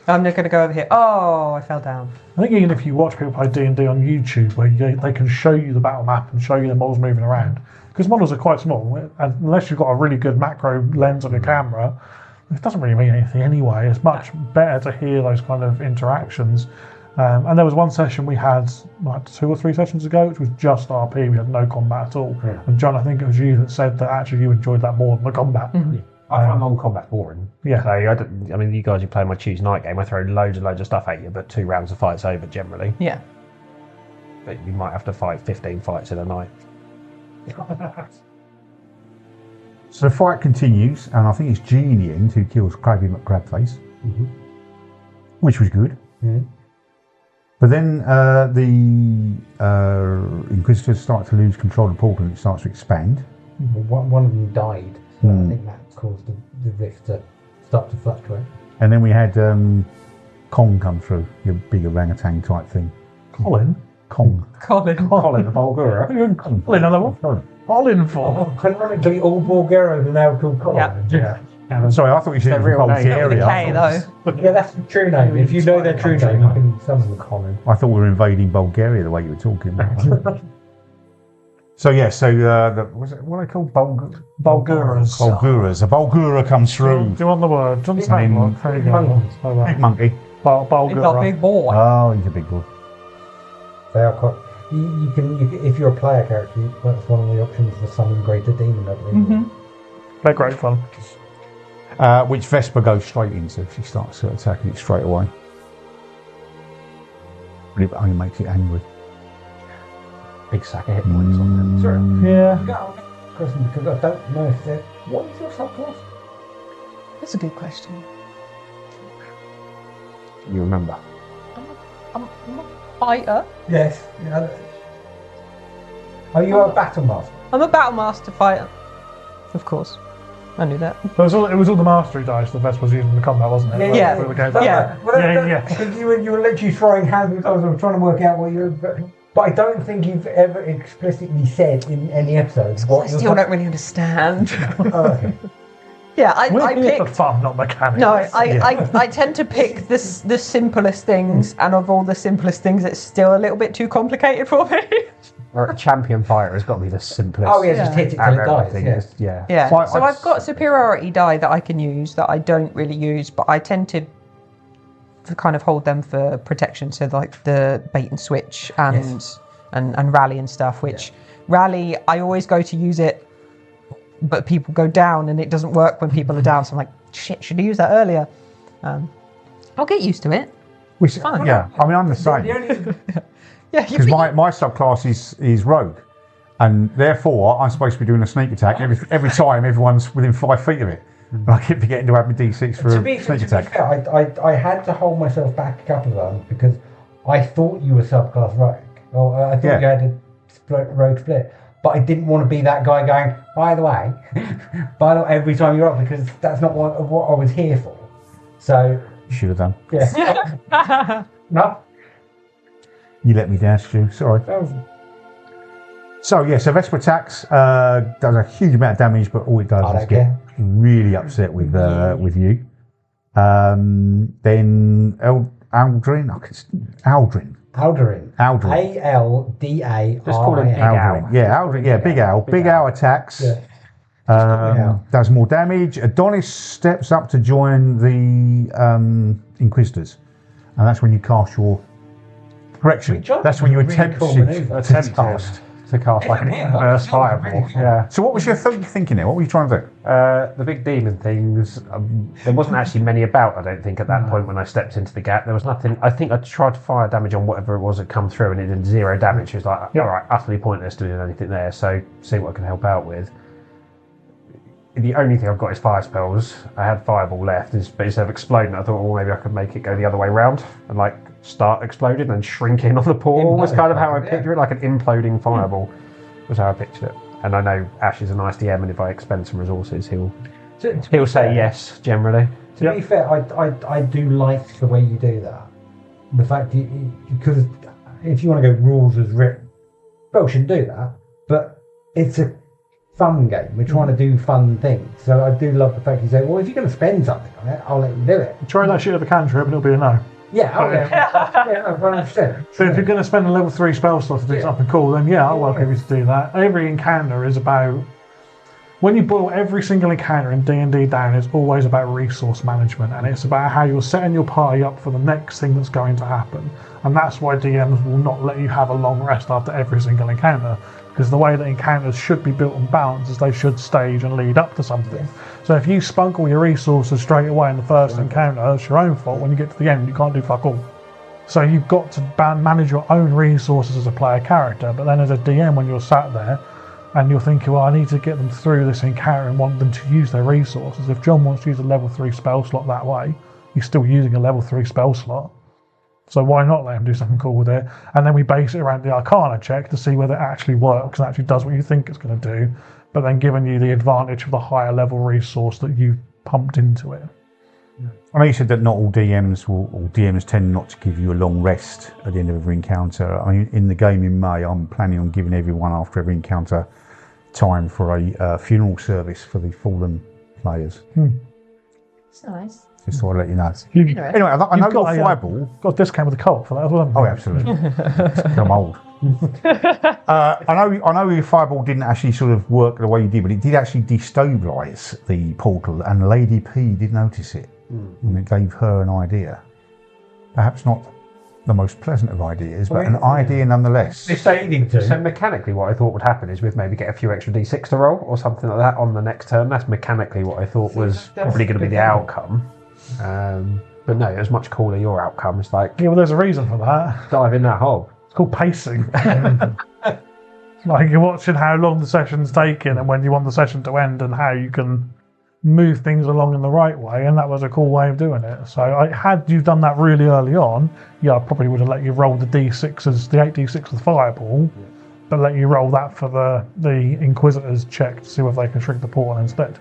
I'm going to go over here. Oh, I fell down." I think even if you watch people play D&D on YouTube, where they can show you the battle map and show you the models moving around, because models are quite small, and unless you've got a really good macro lens on your camera, it doesn't really mean anything anyway. It's much better to hear those kind of interactions. And there was one session we had like 2 or 3 sessions ago, which was just RP. We had no combat at all. Yeah. And John, I think it was you that said that actually you enjoyed that more than the combat. I find non-combat boring. Yeah. So I mean, you guys who play my Tuesday night game, I throw loads and loads of stuff at you, but 2 rounds of fights over generally. Yeah. But you might have to fight 15 fights in a night. So the fight continues, and I think it's G in the end who kills Krabby McCrabface, which was good. Mm-hmm. But then the Inquisitors start to lose control of the portal and it starts to expand. One of them died, so I think that caused the rift to start to fluctuate. And then we had Kong come through, your big orangutan type thing. Colin? Kong. Colin the Bulgura. Colin, another one? Colin for? Ironically, all Bulgaros are now called Colin. Yeah. Sorry, I thought you said Their real name. Bulgaria. K though. Yeah, that's the true name. If you know their true name, you can summon them Colin. I thought we were invading Bulgaria the way you were talking. So what are they called? Bulguras. Bulguras. A Bulgura comes through. Do you want the word? John's I mean, name. There you go. Big monkey. He's not a Bulgura. big boy. Oh, he's a big boy. They are quite. You can if you're a player character, that's one of the options for summon greater demon, I believe. They're great fun. Which Vesper goes straight into. She starts attacking it straight away. But it only makes it angry. Big sack of hit points on them. Yeah. I've got a question because I don't know if they're. What is your subclass? That's a good question. You remember? I'm a fighter. Yes. Are you a battle master? I'm a battle master fighter. Of course. I knew that. It was all the mastery dice the Vespa was using in the combat, wasn't it? Yeah. Because you were literally throwing hands. I was trying to work out what you were. But I don't think you've ever explicitly said in any episode what I still don't really understand. Oh, okay. Yeah, I We're here for picked. fun, not mechanics. No, I tend to pick the simplest things, and of all the simplest things, it's still a little bit too complicated for me. Or a champion fighter has got to be the simplest. Oh yeah, just hit it till it dies. Everything Yeah. is- Yeah. Well, So I've got superiority die that I can use that I don't really use, but I tend to kind of hold them for protection. So like the bait and switch and rally and stuff. Which rally, I always go to use it, but people go down and it doesn't work when people are down. So I'm like, shit, should have used that earlier. I'll get used to it. Fine. Yeah, I mean, I'm the same. Yeah, Because my subclass is rogue, and therefore I'm supposed to be doing a sneak attack every time everyone's within 5 feet of it. And I keep forgetting to have my D6 for a sneak attack. Fair, I had to hold myself back a couple of times because I thought you were subclass rogue. Or I thought you had a rogue split. But I didn't want to be that guy going, by the way, every time you're up, because that's not what I was here for. So. You should have done. Yeah. No. You let me down, Stu. Sorry. So Vesper attacks does a huge amount of damage, but all it does is get really upset with you. Then Aldrin. Aldarin. A-L-D-A-R-I-N. Just call him Big Al. Yeah, Aldrin. Yeah, Big Al. Big Al attacks. Yeah. Does more damage. Adonis steps up to join the Inquisitors, and that's when you cast your correction. That's when you attempt to cast like an inverse fireball. Yeah. So what was your thinking there? What were you trying to do? The big demon things, there wasn't actually many about, I don't think, at that point when I stepped into the gap. There was nothing. I think I tried to fire damage on whatever it was that come through, and it did 0 damage. It was like, all right, utterly pointless doing anything there, so see what I can help out with. The only thing I've got is fire spells. I had fireball left, but instead of exploding, I thought, well, maybe I could make it go the other way round and like start exploding and shrink in on the portal. Was kind of how I picture it, like an imploding fireball. Was how I pictured it. And I know Ash is a nice DM, and if I expend some resources, he'll say yes generally. To be fair, I do like the way you do that. The fact because if you want to go rules as written, well, shouldn't do that. But it's a fun game. We're trying to do fun things. So I do love the fact you say, well, if you're going to spend something on it, I'll let you do it. Try that shit with a cantrip and it'll be a no. Yeah, okay. Yeah, 100%. So if you're going to spend a level 3 spell slot to do something cool, then I'll welcome you to do that. Every encounter is about... When you boil every single encounter in D&D down, it's always about resource management, and it's about how you're setting your party up for the next thing that's going to happen. And that's why DMs will not let you have a long rest after every single encounter, because the way that encounters should be built and balanced is they should stage and lead up to something. So if you spunk all your resources straight away in the first encounter, it's your own fault. When you get to the end, you can't do fuck all. So you've got to manage your own resources as a player character, but then as a DM, when you're sat there and you're thinking, well, I need to get them through this encounter and want them to use their resources. If John wants to use a level 3 spell slot that way, he's still using a level 3 spell slot. So why not let him do something cool with it? And then we base it around the Arcana check to see whether it actually works and actually does what you think it's going to do, but then giving you the advantage of the higher level resource that you've pumped into it. I know you said that not all DMs tend not to give you a long rest at the end of every encounter. I mean, in the game in May, I'm planning on giving everyone after every encounter time for a funeral service for the fallen players. It's nice. Just so I'll let you know. Anyway, I know your fireball. Got a discount with the cult for that as well. Oh, absolutely. I'm old. I know your fireball didn't actually sort of work the way you did, but it did actually destabilise the portal, and Lady P did notice it, and it gave her an idea. Perhaps not the most pleasant of ideas, but an idea nonetheless. So mechanically, what I thought would happen is we'd maybe get a few extra d6 to roll or something like that on the next turn. That's mechanically what I thought was probably going to be the outcome. But no, it was much cooler. Your outcome is like, Yeah, well, there's a reason for that. dive in that hole. It's called pacing. Like you're watching how long the session's taking and when you want the session to end and how you can move things along in the right way, and that was a cool way of doing it. So had you done that really early on, I probably would have let you roll the d6s, the 8d6 with fireball, but let you roll that for the Inquisitor's check to see whether they can shrink the portal instead.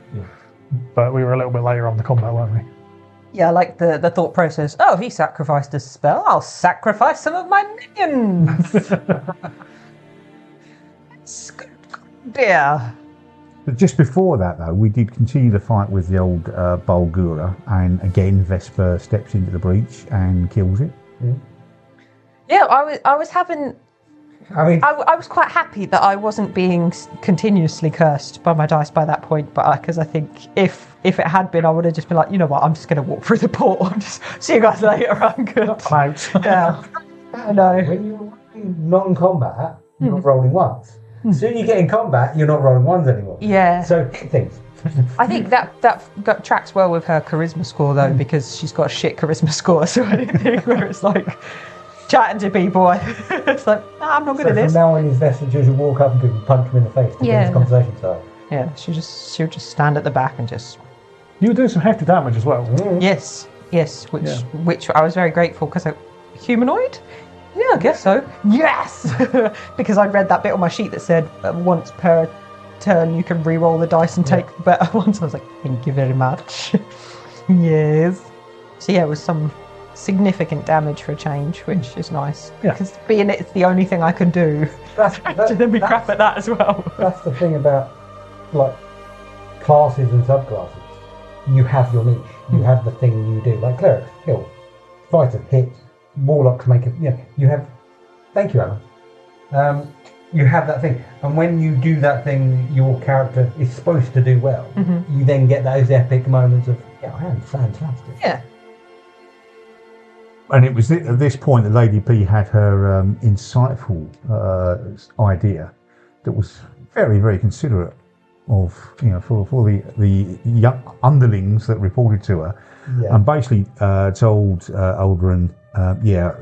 but we were a little bit later on the combat, weren't we? Yeah, I like the thought process. Oh, he sacrificed a spell. I'll sacrifice some of my minions. It's good idea. But just before that, though, we did continue the fight with the old Bulgura, and again, Vesper steps into the breach and kills it. Yeah, I was having. I mean, I was quite happy that I wasn't being continuously cursed by my dice by that point, but because I think if it had been, I would have just been like, you know what, I'm just going to walk through the portal. Just see you guys later. I'm good. Out. Yeah, I know. when you're non-combat, you're rolling ones. Soon you get in combat, you're not rolling ones anymore. Yeah. So hit things. I think that tracks well with her charisma score though, because she's got a shit charisma score. So anything where it's like chatting to people, it's like, nah, I'm not good at From this. now on, his messengers will walk up and people punch him in the face to get this conversation started. Yeah, she'll just stand at the back and just. You were doing some hefty damage as well. Yes, which I was very grateful because humanoid. Yeah, I guess so. Yes, because I'd read that bit on my sheet that said once per turn you can re-roll the dice and take the better ones. I was like, thank you very much. Yes. So yeah, it was some significant damage for a change, which is nice. Yeah. Because being it's the only thing I can do. So then we crap at that as well. That's the thing about like classes and subclasses. You have your niche. You have the thing you do. Like clerics, heal. Fighters, hit. Warlocks make it. Yeah, you have. Thank you, Alan. You have that thing, and when you do that thing, your character is supposed to do well. You then get those epic moments of, yeah, I am fantastic. Yeah. And it was at this point that Lady P had her insightful idea that was very, very considerate of, for the young underlings that reported to her, and basically told Aldrin, I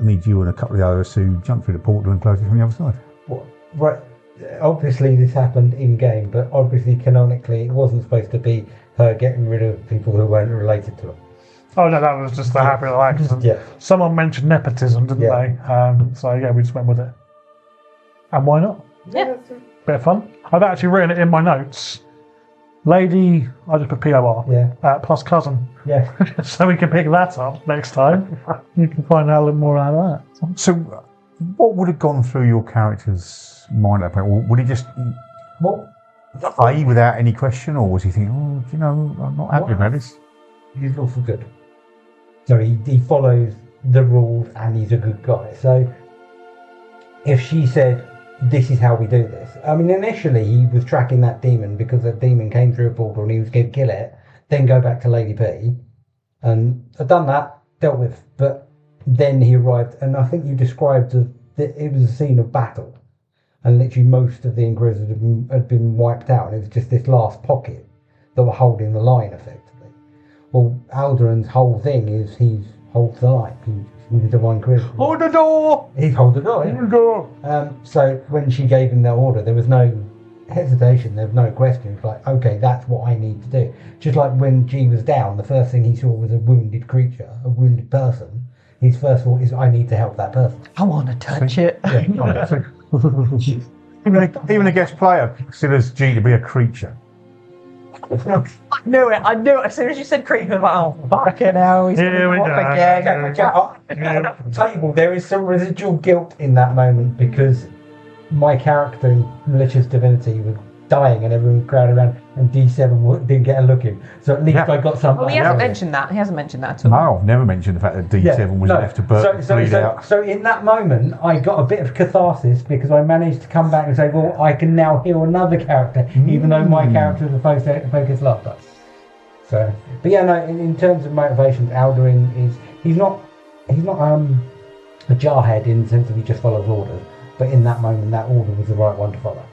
need you and a couple of the others to jump through the portal and close it from the other side. Well, right. Obviously, this happened in game, but obviously, canonically, it wasn't supposed to be her getting rid of people who weren't related to her. Oh no, that was just the happy little accident. Yeah. Someone mentioned nepotism, didn't they? So yeah, we just went with it. And why not? Yeah. Bit of fun. I've actually written it in my notes. Lady, I just put POR. Yeah. Plus cousin. Yeah. So we can pick that up next time. You can find out a little more about that. So, what would have gone through your character's mind at that point? Or would he just play without any question, or was he thinking, I'm not happy about this? He's lawful good. So he follows the rules and he's a good guy. So if she said, this is how we do this. I mean, initially he was tracking that demon because that demon came through a portal and he was going to kill it, then go back to Lady P. And I've done that, dealt with. But then he arrived, and I think you described that it was a scene of battle. And literally most of the Inquisitors had been wiped out. And it was just this last pocket that were holding the line, effectively. Well, Aldrin's whole thing is he holds the line. He's the divine Inquisitor. Hold the door! He holds the door, yeah. Hold the door! So when she gave him that order, there was no hesitation, there was no question. It's like, okay, that's what I need to do. Just like when G was down, the first thing he saw was a wounded creature, a wounded person. His first thought is, I need to help that person. I want to touch it. Yeah. Even a guest player considers G to be a creature. I knew it. As soon as you said creature, I was like, oh, fucking hell. He's Here we going go. again. Table, there is some residual guilt in that moment because my character in Malicious Divinity was dying and everyone crowded around and D7 didn't get a look in. So at least I got some. Well, he hasn't mentioned that. He hasn't mentioned that at all. No, I've never mentioned the fact that D7 was left to bleed out. So in that moment, I got a bit of catharsis because I managed to come back and say, well, I can now heal another character, even though my character was supposed to focus last time. So, but yeah, no. In terms of motivations, Alduin he's not a jarhead in the sense that he just follows orders. But in that moment, that order was the right one to follow.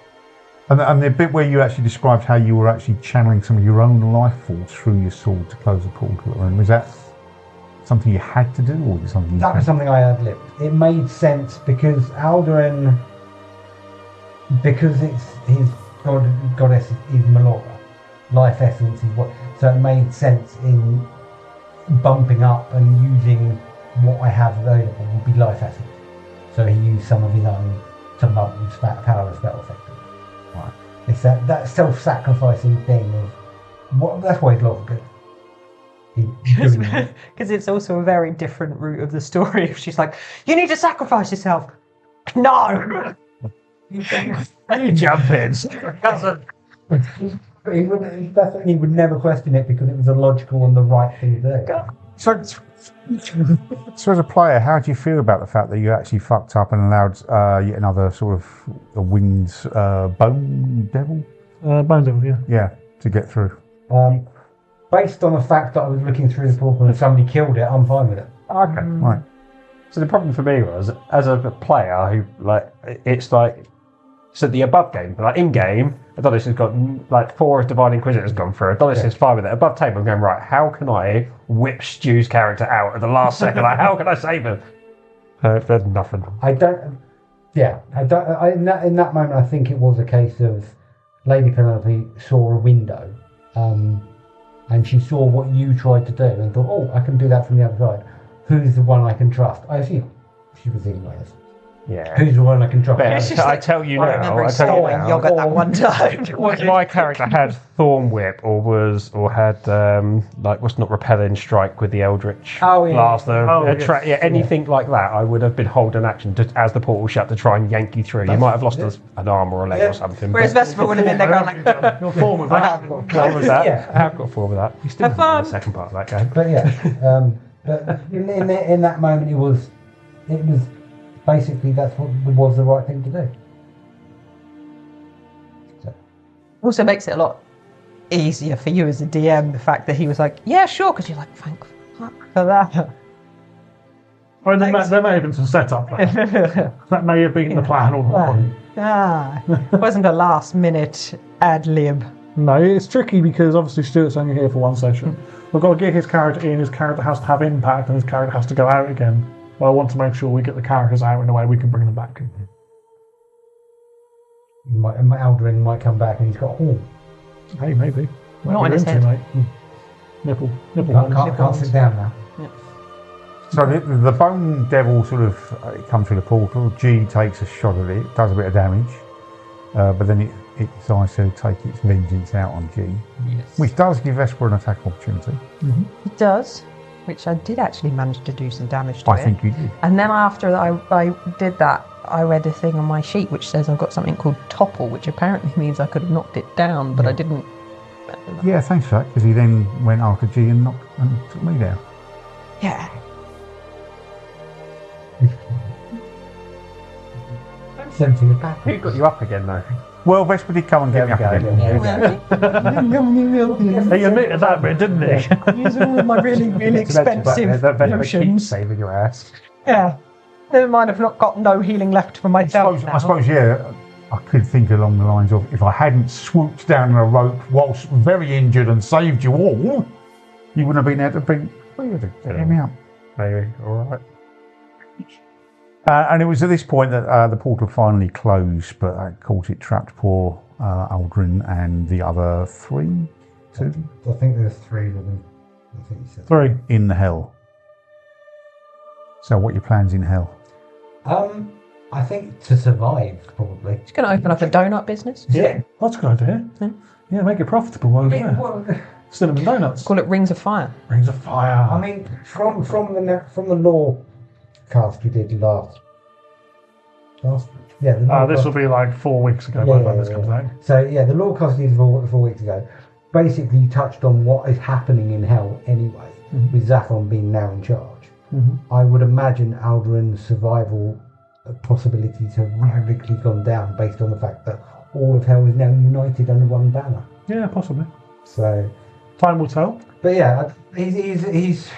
And the bit where you actually described how you were actually channeling some of your own life force through your sword to close the portal, was that something you had to do, or was it something? That was something I had lived. It made sense because Alduin, because it's his goddess is Melora, life essence is what. So it made sense in bumping up and using what I have available would be life essence. So he used some of his own to mum power spell effectively. Right. It's that self-sacrificing thing of That's why he's lost good. Because it's also a very different route of the story. She's like, you need to sacrifice yourself. No! You jump in. He would never question it because it was a logical and the right thing to do. So as a player, how do you feel about the fact that you actually fucked up and allowed yet another sort of a winged bone devil? Bone devil, yeah. Yeah, to get through. Based on the fact that I was looking through the portal and somebody killed it, I'm fine with it. Okay. Right. So the problem for me was, as a player who, it's like, so the above game, like in game, Adonis has got 4 Divine Inquisitors gone through. Adonis is fine with it. Above table, I'm going, right, how can I whip Stu's character out at the last second? Like, how can I save him? There's nothing. In that moment, I think it was a case of Lady Penelope saw a window, and she saw what you tried to do and thought, oh, I can do that from the other side. Who's the one I can trust? I assume she was thinking like this. Yeah. Who's the one I can trust? I tell you now. Yogurt that one time. If my character had Thorn Whip or had what's not repelling strike with the Eldritch Blaster, anything like that, I would have been holding action just as the portal shut to try and yank you through. You might have lost an arm or a leg or something. Whereas Vesper would have been there going like, Your form of that. I have got 4 with that. You still have the second part of that game. But yeah, but in that moment, it was basically that's what was the right thing to do. So. Also makes it a lot easier for you as a DM, the fact that he was like, yeah, sure, because you're like, thank fuck for that. Or there may have been some setup there. That may have been the plan all along. It wasn't a last minute ad lib. No, it's tricky because obviously Stuart's only here for 1 session. We've got to get his character in, his character has to have impact, and his character has to go out again. But I want to make sure we get the characters out in a way we can bring them back. Aldrin might come back and he's got a horn. Hey, maybe. Not in his head. Mate. Nipple. Can't sit down now. Yeah. So the bone devil sort of it comes through the portal. G takes a shot at it, does a bit of damage, but then it decides to take its vengeance out on G, which does give Vesper an attack opportunity. It does, which I did actually manage to do some damage to it. I think you did. And then after I did that, I read a thing on my sheet which says I've got something called topple, which apparently means I could have knocked it down, but I didn't. Yeah, thanks for that, because he then went after G and took me down. Yeah. I'm sensing a back. Who got you up again, though? Well, Vesper did come and get me up again. He admitted that bit, didn't he? Using all my really, really expensive potions. Saving your ass. Yeah. Never mind, I've not got no healing left for myself. I suppose, yeah, I could think along the lines of if I hadn't swooped down on a rope whilst very injured and saved you all, you wouldn't have been able to bring. Well, you would have get me up. Maybe, alright. And it was at this point that the portal finally closed, but of course it trapped poor Aldrin and the other 3, 2? I think there's 3 of them. I think you said 3. In the hell. So what are your plans in hell? I think to survive, probably. Just going to open up a donut business. Yeah. That's a good idea. Yeah, make it profitable while you're there. Cinnamon donuts. Call it Rings of Fire. Rings of Fire. I mean, from the lore cast we did last. Yeah. This will be like 4 weeks ago by the time this comes out. So yeah, the lore cast we did 4 weeks ago. Basically, you touched on what is happening in hell anyway, with Zaphon being now in charge. I would imagine Aldrin's survival possibilities have radically gone down based on the fact that all of hell is now united under one banner. Yeah, possibly. So time will tell. But yeah, he's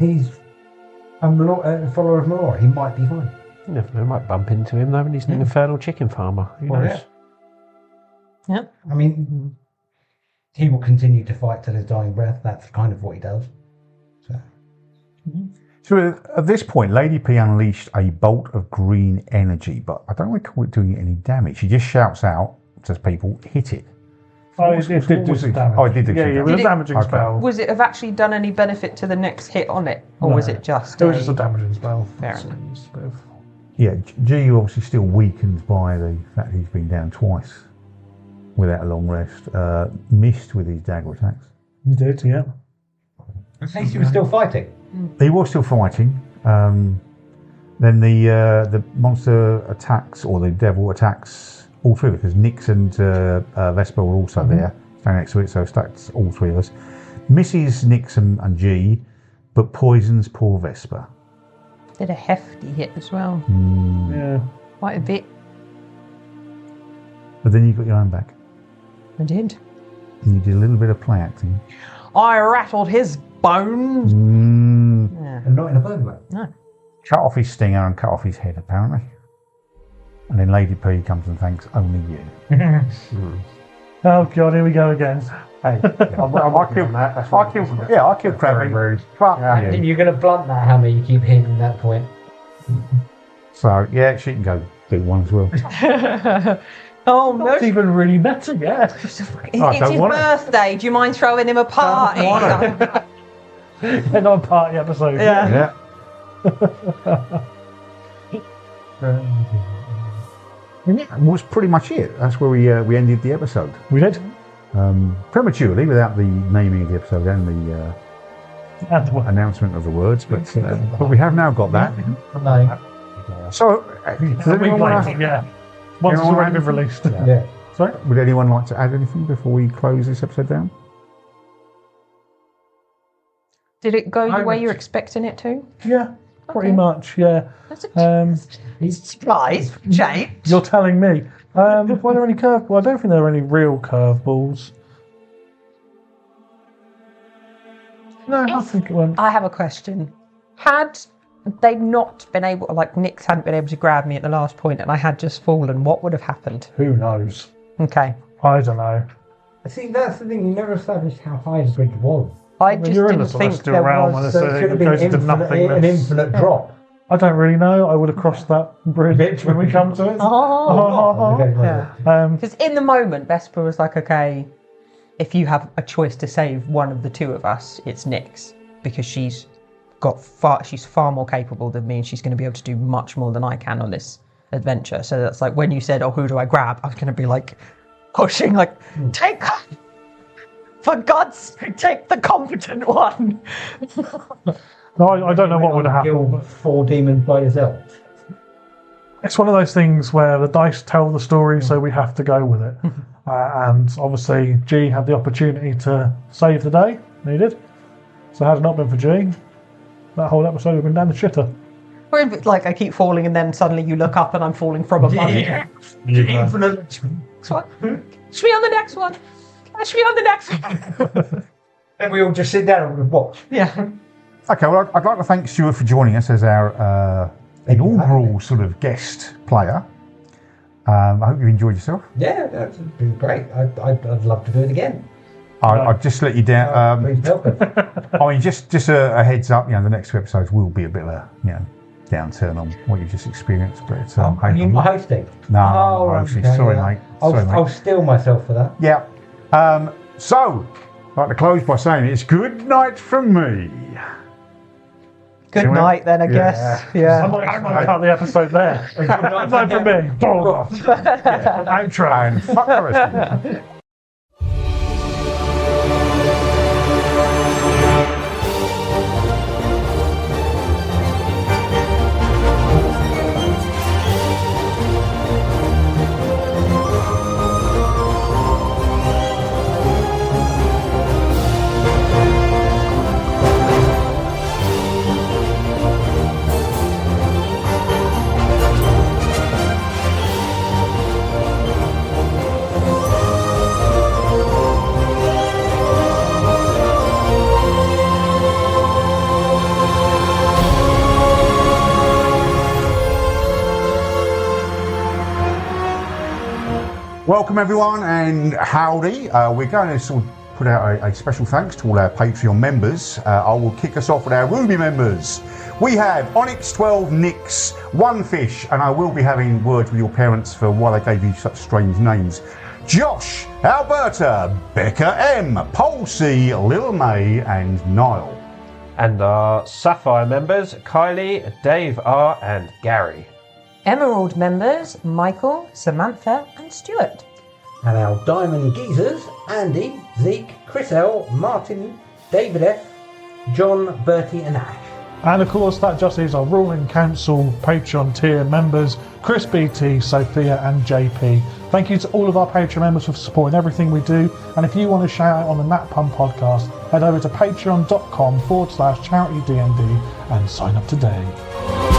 a follower of Melora. He might be fine. You never know, might bump into him though, and he's an infernal chicken farmer. Who knows? Yeah. I mean, he will continue to fight till his dying breath. That's kind of what he does. So at this point, Lady P unleashed a bolt of green energy, but I don't recall it doing any damage. She just shouts out to people, hit it. It did do some damage. Oh, it did do some damage. Yeah, it was a damaging spell. Was it have actually done any benefit to the next hit on it? Or was it just It was just a damaging spell. Fair enough. Yeah, G obviously still weakened by the fact he's been down twice without a long rest. Missed with his dagger attacks. You did, yeah. At least he was still fighting. He was still fighting. Then the monster attacks, or the devil attacks all three of us, because Nix and Vesper were also there, standing next to it, so stacks all three of us. Misses Nix and G, but poisons poor Vesper. Did a hefty hit as well. Yeah. Quite a bit. But then you got your own back. I did. And you did a little bit of play acting. I rattled his bones. Yeah. And not in a bone way. No. Cut off his stinger and cut off his head, apparently. And then Lady P comes and thanks only you. Oh God, here we go again. Hey, I killed Crabby. Fuck And you. you're going to blunt that hammer, you keep hitting that point. So, yeah, she can go do one as well. Oh no. It's even really better, yeah. It's don't his want it. birthday. Do you mind throwing him a party? Yeah, not a party episode. Yeah. Yeah, was pretty much it. That's where we ended the episode. We did. Prematurely, without the naming of the episode and the announcement of the words, but we have now got that. No. So, does anyone want to, Yeah. Once it's Anyone already want been released. Yeah. Sorry? would anyone like to add anything before we close this episode down? Did it go the way you're expecting it to? Yeah, pretty Okay. much, yeah. That's a surprise, James. You're telling me. Were there any curveballs? I don't think there were any real curveballs. No, I think it went. I have a question. Had they not been able, like Nix hadn't been able to grab me at the last point and I had just fallen, what would have happened? Who knows? Okay. I don't know. I think that's the thing, you never established how high the bridge was. I just you're in didn't the think celestial there realm was... and So it should it have goes been into nothingness. an infinite drop. I don't really know. I would have crossed that bridge when we come to it. Okay, Yeah. Because in the moment, Vesper was like, okay, if you have a choice to save one of the two of us, it's Nix. Because she's far more capable than me and she's going to be able to do much more than I can on this adventure. So that's like when you said, oh, who do I grab? I was going to be like pushing, like, take her! For God's sake, take the competent one! No, I don't know what would have happened. Kill 4 demons by yourself. It's one of those things where the dice tell the story, so we have to go with it. And obviously, G had the opportunity to save the day, and he did. So had it not been for G, that whole episode would have been down the shitter. Or if it's like I keep falling and then suddenly you look up and I'm falling from above you. Infinite. Catch me on the next one! Catch me on the next one! And we all just sit down and watch. Yeah. Okay, well, I'd like to thank Stuart for joining us as our inaugural sort of guest player. I hope you enjoyed yourself. Yeah, that's been great. I'd love to do it again. I'll just let you down. Please help us. I mean, just a heads up. The next 2 episodes will be a bit of a downturn on what you've just experienced. But You're not hosting? No, Oh, I'm hosting. okay, Sorry, yeah. mate. Sorry, mate. I'll steal myself for that. Yeah. So, I'd like to close by saying it's good night from me. Good Anyone? night then, I guess. Yeah. I might cut the episode there. That's not for me. Outro and fuck the rest of you. Welcome everyone and howdy. We're going to sort of put out a special thanks to all our Patreon members. I will kick us off with our Ruby members. We have Onyx12 Nix, One Fish, and I will be having words with your parents for why they gave you such strange names. Josh, Alberta, Becca M, Paul C, Lil May and Niall. And our Sapphire members, Kylie, Dave R and Gary. Emerald members, Michael, Samantha and Stuart. And our Diamond Geezers, Andy, Zeke, Chris L, Martin, David F, John, Bertie and Ash. And of course, that just is our Ruling Council Patreon tier members, Chris BT, Sophia and JP. Thank you to all of our Patreon members for supporting everything we do. And if you want to shout out on the Nat Pun podcast, head over to patreon.com/charitydnd and sign up today.